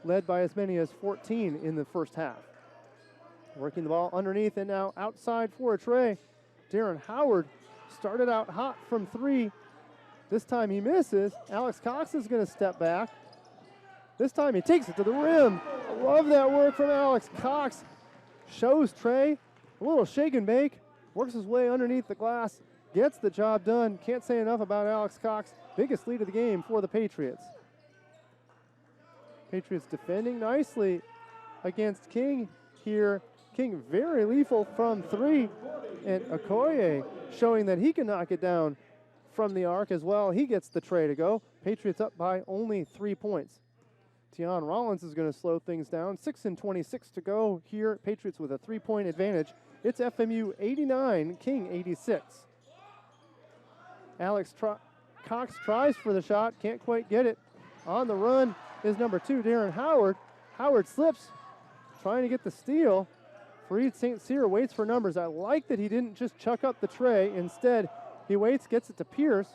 led by as many as 14 in the first half. Working the ball underneath and now outside for a tray. Darren Howard started out hot from 3. This time he misses. Alex Cox is going to step back. This time he takes it to the rim. I love that work from Alex Cox. Shows Trey a little shake and bake. Works his way underneath the glass. Gets the job done. Can't say enough about Alex Cox. Biggest lead of the game for the Patriots. Patriots defending nicely against King here. King very lethal from 3. And Okoye showing that he can knock it down from the arc as well. He gets the tray to go. Patriots up by only 3 points. Tian Rollins is going to slow things down. 6:26 to go here. Patriots with a 3-point advantage. It's FMU 89, King 86. Alex Cox tries for the shot, can't quite get it. On the run is number 2, Darren Howard. Howard slips, trying to get the steal. Fareed St. Cyr waits for numbers. I like that he didn't just chuck up the tray. Instead, he waits, gets it to Pierce.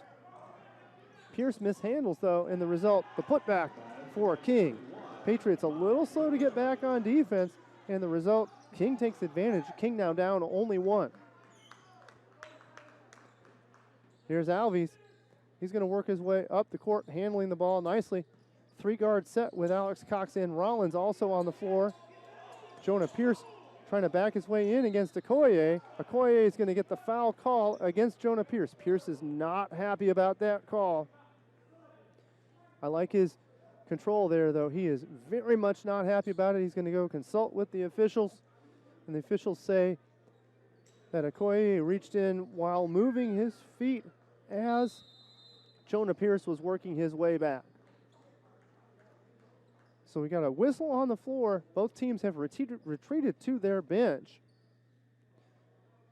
Pierce mishandles, though, and the result, the putback for King. Patriots a little slow to get back on defense, and the result, King takes advantage. King now down only 1. Here's Alves. He's going to work his way up the court, handling the ball nicely. 3-guard set with Alex Cox and Rollins also on the floor. Jonah Pierce trying to back his way in against Okoye. Okoye is going to get the foul call against Jonah Pierce. Pierce is not happy about that call. I like his control there, though. He is very much not happy about it. He's going to go consult with the officials, and the officials say that Okoye reached in while moving his feet as Jonah Pierce was working his way back. So we got a whistle on the floor. Both teams have retreated to their bench,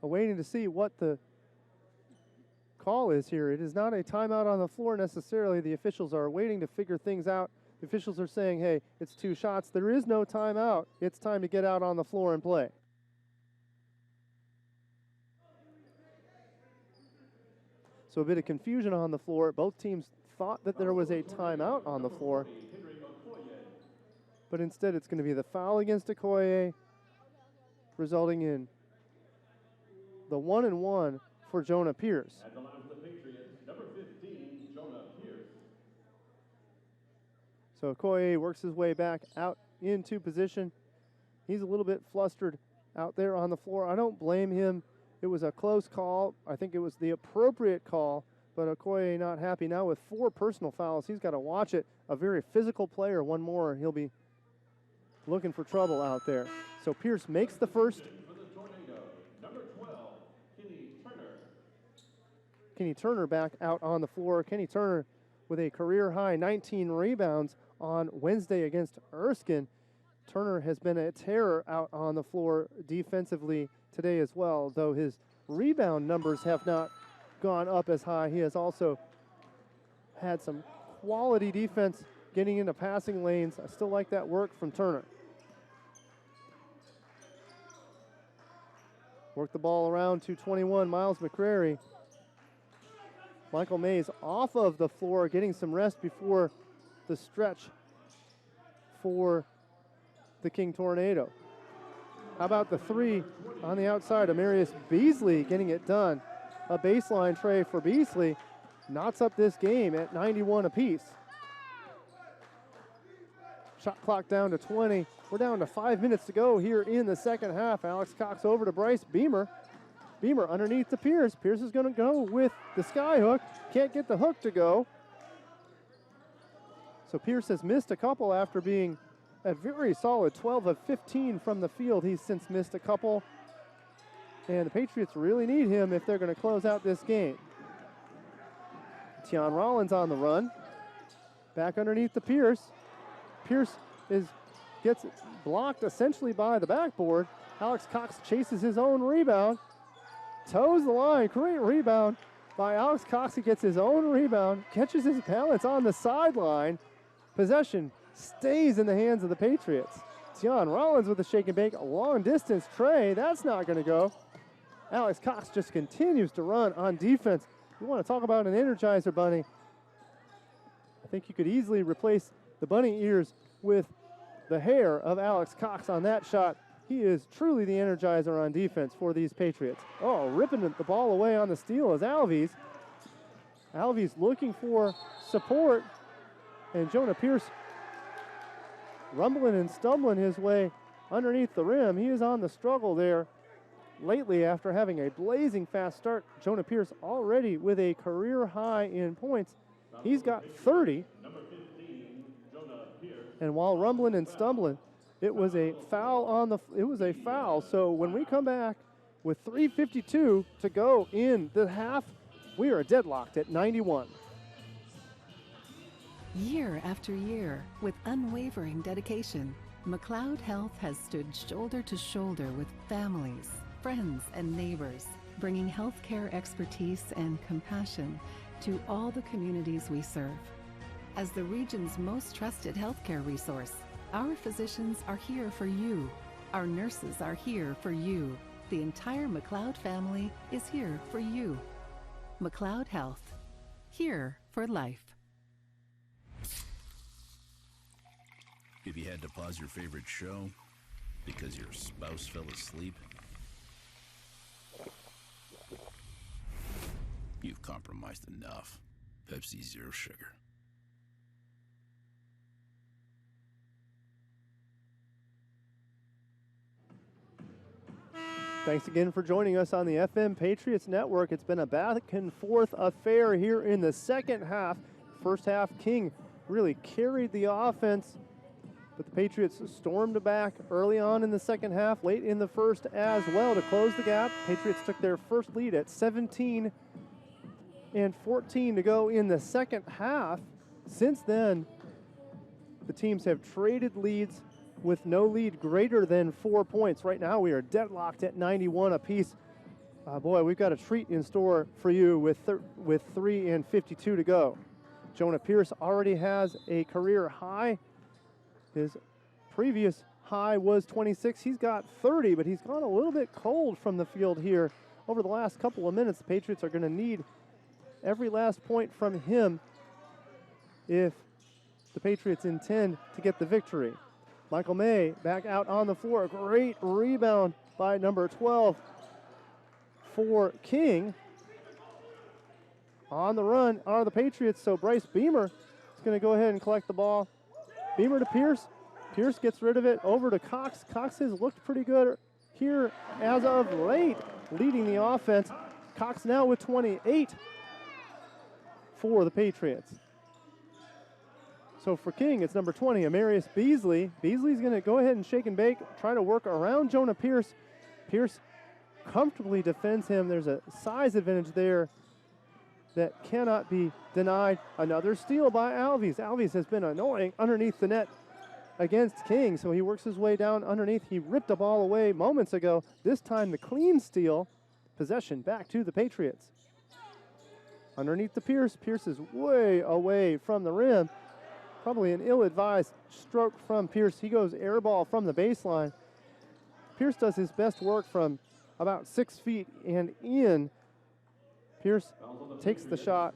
waiting to see what the call is here. It is not a timeout on the floor necessarily. The officials are waiting to figure things out. The officials are saying, hey, it's 2 shots. There is no timeout. It's time to get out on the floor and play. So a bit of confusion on the floor. Both teams thought that there was a timeout on the floor, but instead it's going to be the foul against Okoye, resulting in the 1-and-1 for Jonah Pierce.
At the line for the Patriots, number 15, Jonah Pierce.
So Okoye works his way back out into position. He's a little bit flustered out there on the floor. I don't blame him. It was a close call. I think it was the appropriate call, but Okoye not happy now with 4 personal fouls. He's got to watch it. A very physical player. One more, he'll be looking for trouble out there. So Pierce makes the first.
For the Tornado, number 12, Kenny Turner.
Kenny Turner back out on the floor. Kenny Turner with a career-high 19 rebounds on Wednesday against Erskine. Turner has been a terror out on the floor defensively today as well, though his rebound numbers have not gone up as high. He has also had some quality defense getting into passing lanes. I still like that work from Turner. Work the ball around to 21, Miles McCrary. Michael Mays off of the floor, getting some rest before the stretch for the King Tornado. How about the 3 on the outside? Amarius Beasley getting it done. A baseline tray for Beasley knots up this game at 91 apiece. Shot clock down to 20. We're down to 5 minutes to go here in the second half. Alex Cox over to Bryce Beamer. Beamer underneath to Pierce. Pierce is going to go with the sky hook. Can't get the hook to go. So Pierce has missed a couple after being a very solid 12 of 15 from the field. He's since missed a couple. And the Patriots really need him if they're going to close out this game. Tion Rollins on the run. Back underneath to Pierce. Pierce gets blocked essentially by the backboard. Alex Cox chases his own rebound. Toes the line. Great rebound by Alex Cox. He gets his own rebound. Catches his balance on the sideline. Possession stays in the hands of the Patriots. Tion Rollins with a shake and bake. A long distance tray. That's not going to go. Alex Cox just continues to run on defense. You want to talk about an energizer bunny. I think you could easily replace the bunny ears with the hair of Alex Cox on that shot. He is truly the energizer on defense for these Patriots. Oh, ripping the ball away on the steal is Alves. Alves looking for support, and Jonah Pierce rumbling and stumbling his way underneath the rim. He is on the struggle there lately after having a blazing fast start. Jonah Pierce already with a career high in points. He's got 30.
Number 15, Jonah Pierce.
And while rumbling and stumbling, it was a foul So when we come back with 3:52 to go in the half, we are deadlocked at 91.
Year after year, with unwavering dedication, McLeod Health has stood shoulder to shoulder with families, friends, and neighbors, bringing healthcare expertise and compassion to all the communities we serve. As the region's most trusted healthcare resource, our physicians are here for you. Our nurses are here for you. The entire McLeod family is here for you. McLeod Health, here for life.
If you had to pause your favorite show because your spouse fell asleep, you've compromised enough. Pepsi Zero Sugar.
Thanks again for joining us on the FM Patriots Network. It's been a back and forth affair here in the second half. First half, King really carried the offense, but the Patriots stormed back early on in the second half, late in the first as well to close the gap. Patriots took their first lead at 17 and 14 to go in the second half. Since then, the teams have traded leads with no lead greater than 4 points. Right now, we are deadlocked at 91 apiece. Boy, we've got a treat in store for you with 3 and 52 to go. Jonah Pierce already has a career high. His previous high was 26. He's got 30, but he's gone a little bit cold from the field here over the last couple of minutes. The Patriots are going to need every last point from him if the Patriots intend to get the victory. Michael May back out on the floor. Great rebound by number 12 for King. On the run are the Patriots, so Bryce Beamer is going to go ahead and collect the ball. Beamer to Pierce. Pierce gets rid of it over to Cox. Cox has looked pretty good here as of late, leading the offense. Cox now with 28 for the Patriots. So for King, it's number 20, Amarius Beasley. Beasley's going to go ahead and shake and bake, try to work around Jonah Pierce. Pierce comfortably defends him. There's a size advantage there that cannot be denied. Another steal by Alves. Alves has been annoying underneath the net against King, so he works his way down underneath. He ripped the ball away moments ago. This time the clean steal. Possession back to the Patriots. Underneath the Pierce. Pierce is way away from the rim. Probably an ill-advised stroke from Pierce. He goes air ball from the baseline. Pierce does his best work from about 6 feet and in. Pierce takes the shot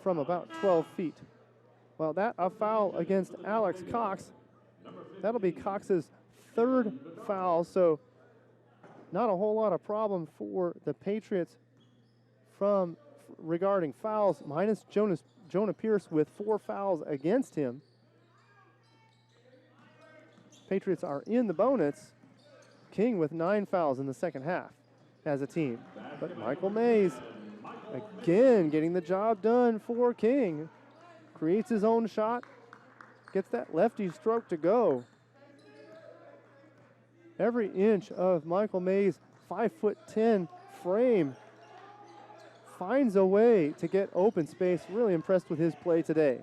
from about 12 feet. Well, that a foul against Alex Cox. That'll be Cox's third foul, so not a whole lot of problem for the Patriots regarding fouls, minus Jonah Pierce with 4 fouls against him. Patriots are in the bonus. King with 9 fouls in the second half as a team. But Michael Mays, again, getting the job done for King. Creates his own shot. Gets that lefty stroke to go. Every inch of Michael Mays' 5'10" frame finds a way to get open space. Really impressed with his play today.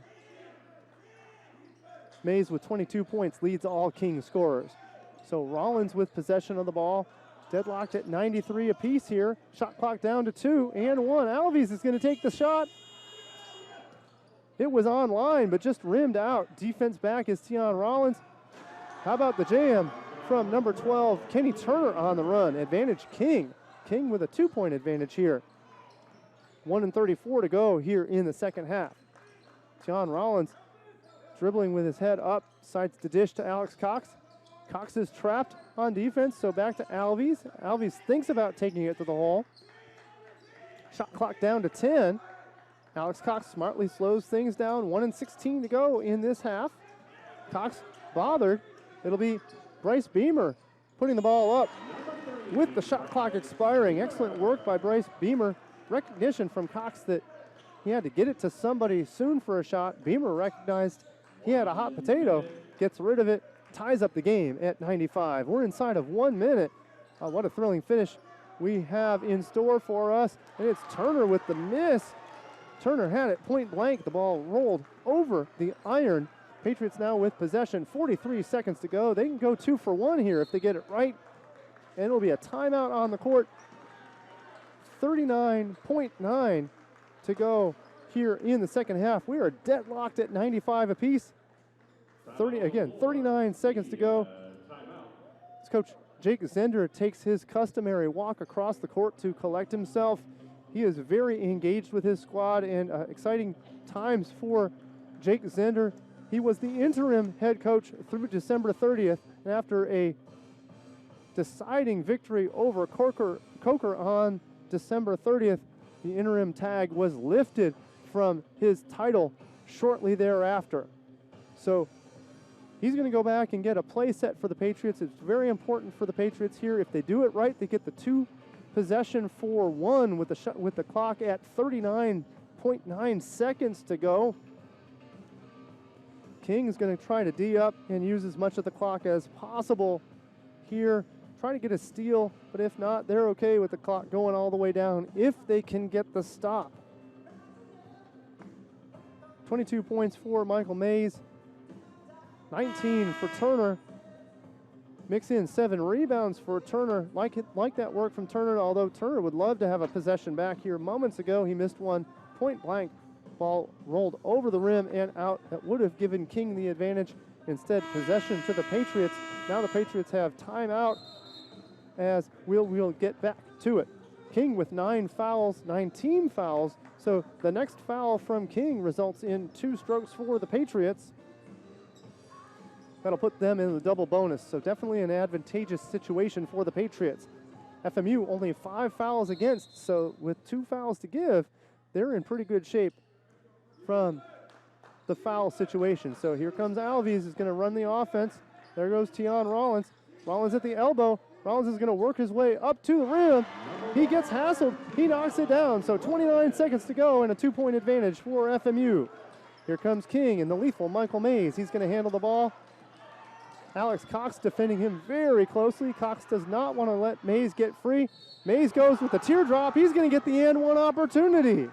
Mays with 22 points leads all King scorers. So Rollins with possession of the ball. Deadlocked at 93 apiece here. Shot clock down to 2 and 1. Alves is going to take the shot. It was online, but just rimmed out. Defense back is Tion Rollins. How about the jam from number 12, Kenny Turner on the run. Advantage King. King with a 2-point advantage here. 1:34 to go here in the second half. Tion Rollins dribbling with his head up, sides the dish to Alex Cox. Cox is trapped on defense, so back to Alves. Alves thinks about taking it to the hole. Shot clock down to 10. Alex Cox smartly slows things down. 1:16 to go in this half. Cox bothered. It'll be Bryce Beamer putting the ball up with the shot clock expiring. Excellent work by Bryce Beamer. Recognition from Cox that he had to get it to somebody soon for a shot. Beamer recognized he had a hot potato, gets rid of it, ties up the game at 95. We're inside of 1 minute. What a thrilling finish we have in store for us. And it's Turner with the miss. Turner had it point blank. The ball rolled over the iron. Patriots now with possession. 43 seconds to go. They can go 2 for 1 here if they get it right. And it'll be a timeout on the court. 39.9 to go here in the second half. We are deadlocked at 95 apiece. 39 seconds to go. As Coach Jake Zender takes his customary walk across the court to collect himself. He is very engaged with his squad, and exciting times for Jake Zender. He was the interim head coach through December 30th, and after a deciding victory over Coker on December 30th, the interim tag was lifted from his title shortly thereafter. So He's going to go back and get a play set for the Patriots. It's very important for the Patriots here. If they do it right, they get the 2 possession for 1 with the clock at 39.9 seconds to go. King's going to try to D up and use as much of the clock as possible here. Try to get a steal, but if not, they're okay with the clock going all the way down if they can get the stop. 22 points for Michael Mays, 19 for Turner. Mix in 7 rebounds for Turner. Like that work from Turner, although Turner would love to have a possession back here. Moments ago, he missed one point blank. Ball rolled over the rim and out. That would have given King the advantage. Instead, possession to the Patriots. Now the Patriots have timeout as we'll get back to it. King with 9 fouls, 9 team fouls. So the next foul from King results in 2 strokes for the Patriots. That'll put them in the double bonus. So definitely an advantageous situation for the Patriots. FMU only 5 fouls against, so with 2 fouls to give, they're in pretty good shape from the foul situation. So here comes Alves, is going to run the offense. There goes Tion Rollins. Rollins at the elbow. Rollins is going to work his way up to the rim. He gets hassled. He knocks it down. So 29 seconds to go and a 2-point advantage for FMU. Here comes King and the lethal Michael Mays. He's going to handle the ball. Alex Cox defending him very closely. Cox does not want to let Mays get free. Mays goes with the teardrop. He's going to get the and one opportunity.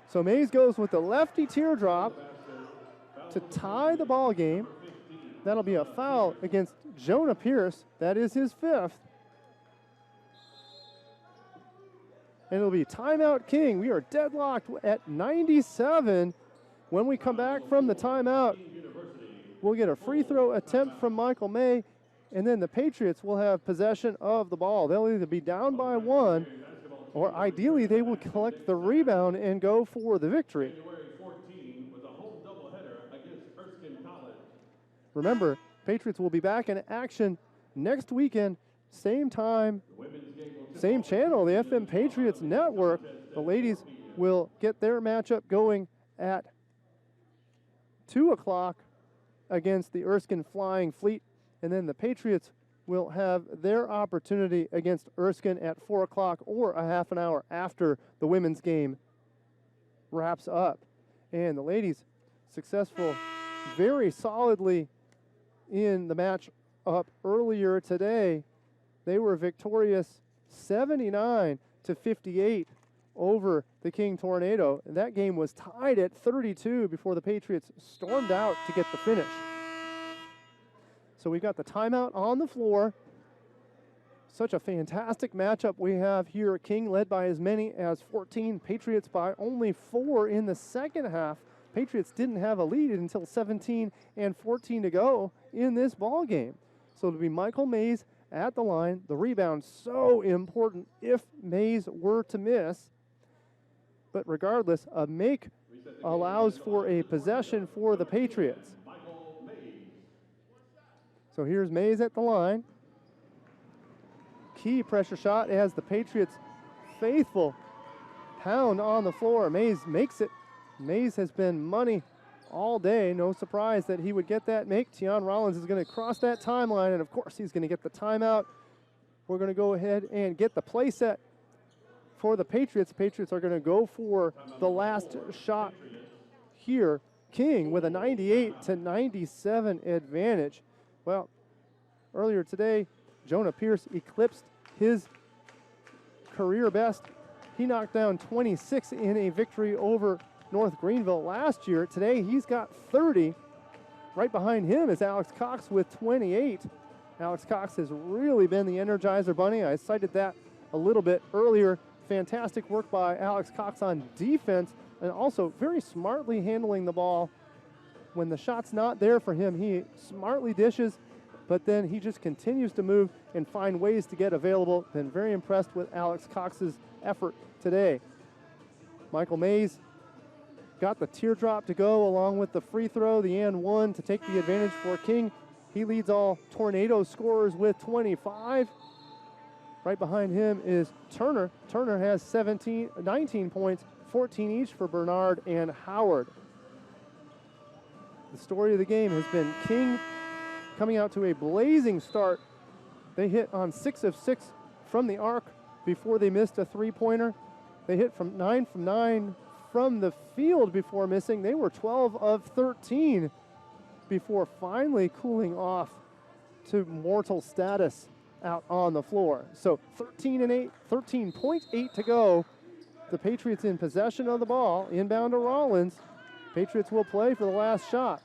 So Mays goes with the lefty teardrop to tie the ball game. That'll be a foul against Jonah Pierce. That is his 5th. And it'll be timeout King. We are deadlocked at 97. When we come back from the timeout, we'll get a free throw attempt from Michael May, and then the Patriots will have possession of the ball. They'll either be down by 1, or ideally they will collect the rebound and go for the victory. Remember, Patriots will be back in action next weekend, same time, same channel, the FM Patriots Network. The ladies will get their matchup going at 2 o'clock against the Erskine Flying Fleet, and then the Patriots will have their opportunity against Erskine at 4 o'clock or a half an hour after the women's game wraps up. And the ladies successful very solidly in the match up earlier today. They were victorious 79-58 over the King Tornado. And that game was tied at 32 before the Patriots stormed out to get the finish. So we got the timeout on the floor. Such a fantastic matchup we have here. King led by as many as 14. Patriots by only 4 in the second half. Patriots didn't have a lead until 17 and 14 to go in this ball game. So it'll be Michael Mays at the line. The rebound so important if Mays were to miss. But regardless, a make allows for a possession for the Patriots. So here's Mays at the line. Key pressure shot as the Patriots faithful pound on the floor. Mays makes it. Mays has been money all day. No surprise that he would get that make. Tion Rollins is going to cross that timeline, and of course he's going to get the timeout. We're going to go ahead and get the play set for the Patriots. The Patriots are going to go for the last shot here. King with a 98-97 advantage. Well, earlier today, Jonah Pierce eclipsed his career best. He knocked down 26 in a victory over North Greenville last year. Today, he's got 30. Right behind him is Alex Cox with 28. Alex Cox has really been the Energizer Bunny. I cited that a little bit earlier. Fantastic work by Alex Cox on defense, and also very smartly handling the ball. When the shot's not there for him, he smartly dishes, but then he just continues to move and find ways to get available. Been very impressed with Alex Cox's effort today. Michael Mays got the teardrop to go along with the free throw, the and one to take the advantage for King. He leads all Tornado scorers with 25. Right behind him is Turner. Turner has 19 points, 14 each for Bernard and Howard. the story of the game has been King coming out to a blazing start. They hit on 6 of 6 from the arc before they missed a three-pointer. They hit from 9 from the field before missing. They were 12 of 13 before finally cooling off to mortal status out on the floor. So 13.8 to go. The Patriots in possession of the ball, inbound to Rollins. Patriots will play for the last shot.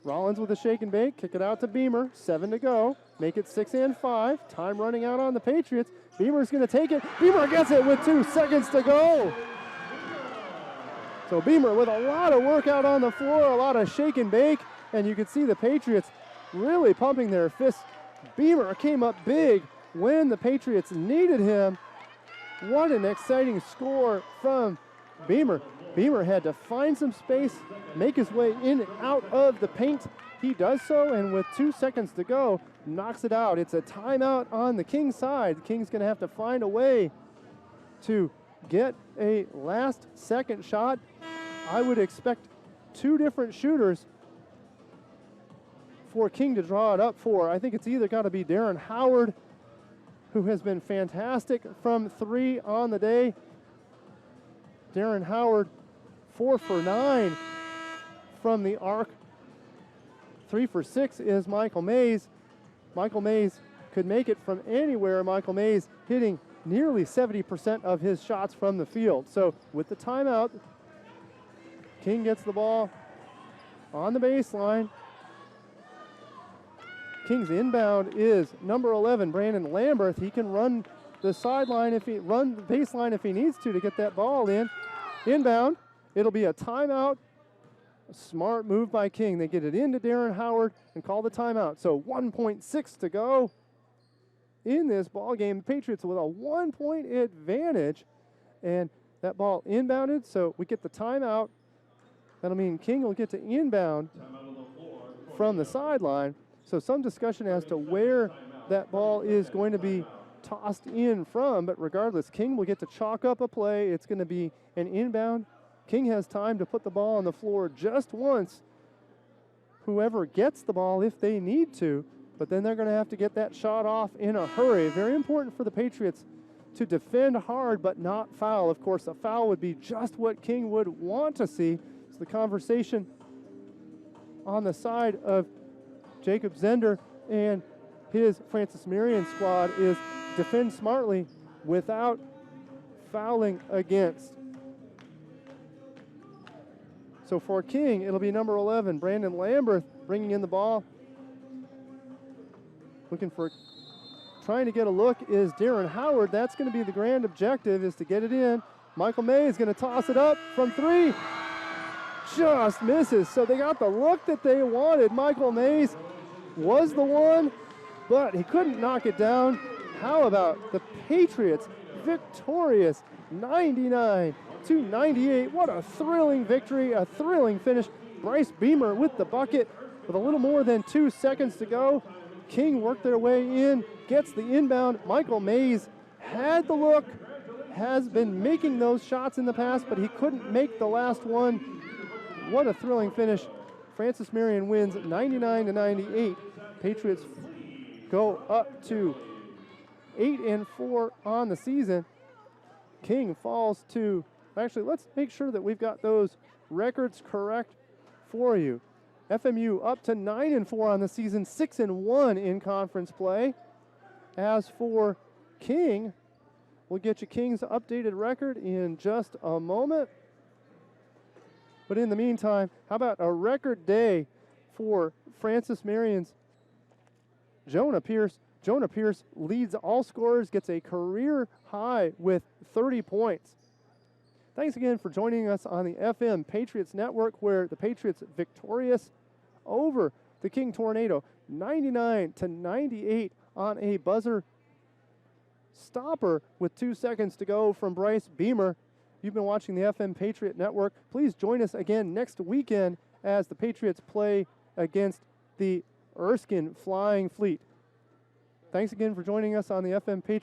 Rollins with a shake and bake, kick it out to Beamer, 7 to go. Make it 6 and 5. Time running out on the Patriots. Beamer's going to take it. Beamer gets it with 2 seconds to go. So Beamer with a lot of work out on the floor, a lot of shake and bake, and you can see the Patriots really pumping their fists. Beamer came up big when the Patriots needed him. What an exciting score from Beamer. Beamer had to find some space, make his way in and out of the paint. He does so, and with 2 seconds to go, knocks it out. It's a timeout on the Kings side. The Kings going to have to find a way to get a last second shot. I would expect 2 different shooters for King to draw it up for. I think it's either got to be Darren Howard, who has been fantastic from 3 on the day. Darren Howard, 4 for 9 from the arc. 3 for 6 is Michael Mays. Michael Mays could make it from anywhere. Michael Mays hitting nearly 70% of his shots from the field. So with the timeout, King gets the ball on the baseline. King's inbound is number 11, Brandon Lamberth. He can run the sideline the baseline if he needs to get that ball in. Inbound, it'll be a timeout. A smart move by King. They get it into Darren Howard and call the timeout. So 1.6 to go in this ball game. The Patriots with a 1-point advantage, and that ball inbounded. So we get the timeout. That'll mean King will get to inbound from the sideline. So some discussion as to where that ball is going to be tossed in from, but regardless, King will get to chalk up a play. It's going to be an inbound. King has time to put the ball on the floor just once. Whoever gets the ball if they need to, but then they're going to have to get that shot off in a hurry. Very important for the Patriots to defend hard but not foul. Of course, a foul would be just what King would want to see. So the conversation on the side of Jacob Zender and his Francis Marion squad is defend smartly without fouling against. So for King, it'll be number 11, Brandon Lamberth, bringing in the ball. Trying to get a look is Darren Howard. That's going to be the grand objective, is to get it in. Michael May is going to toss it up from 3. Just misses. So they got the look that they wanted. Michael Mays was the one, but he couldn't knock it down. How about the Patriots victorious 99-98. What a thrilling victory, a thrilling finish. Bryce Beamer with the bucket with a little more than 2 seconds to go. King worked their way in, gets the inbound. Michael Mays had the look, has been making those shots in the past, but he couldn't make the last one. What a thrilling finish. Francis Marion wins 99-98. Patriots go up to 8-4 on the season. King falls to, actually, let's make sure that we've got those records correct for you. FMU up to 9-4 on the season, 6-1 in conference play. As for King, we'll get you King's updated record in just a moment. But in the meantime, how about a record day for Francis Marion's Jonah Pierce? Jonah Pierce leads all scorers, gets a career high with 30 points. Thanks again for joining us on the FM Patriots Network, where the Patriots victorious over the King Tornado, 99-98 on a buzzer stopper with 2 seconds to go from Bryce Beamer. You've been watching the FM Patriot Network. Please join us again next weekend as the Patriots play against the Erskine Flying Fleet. Thanks again for joining us on the FM Patriot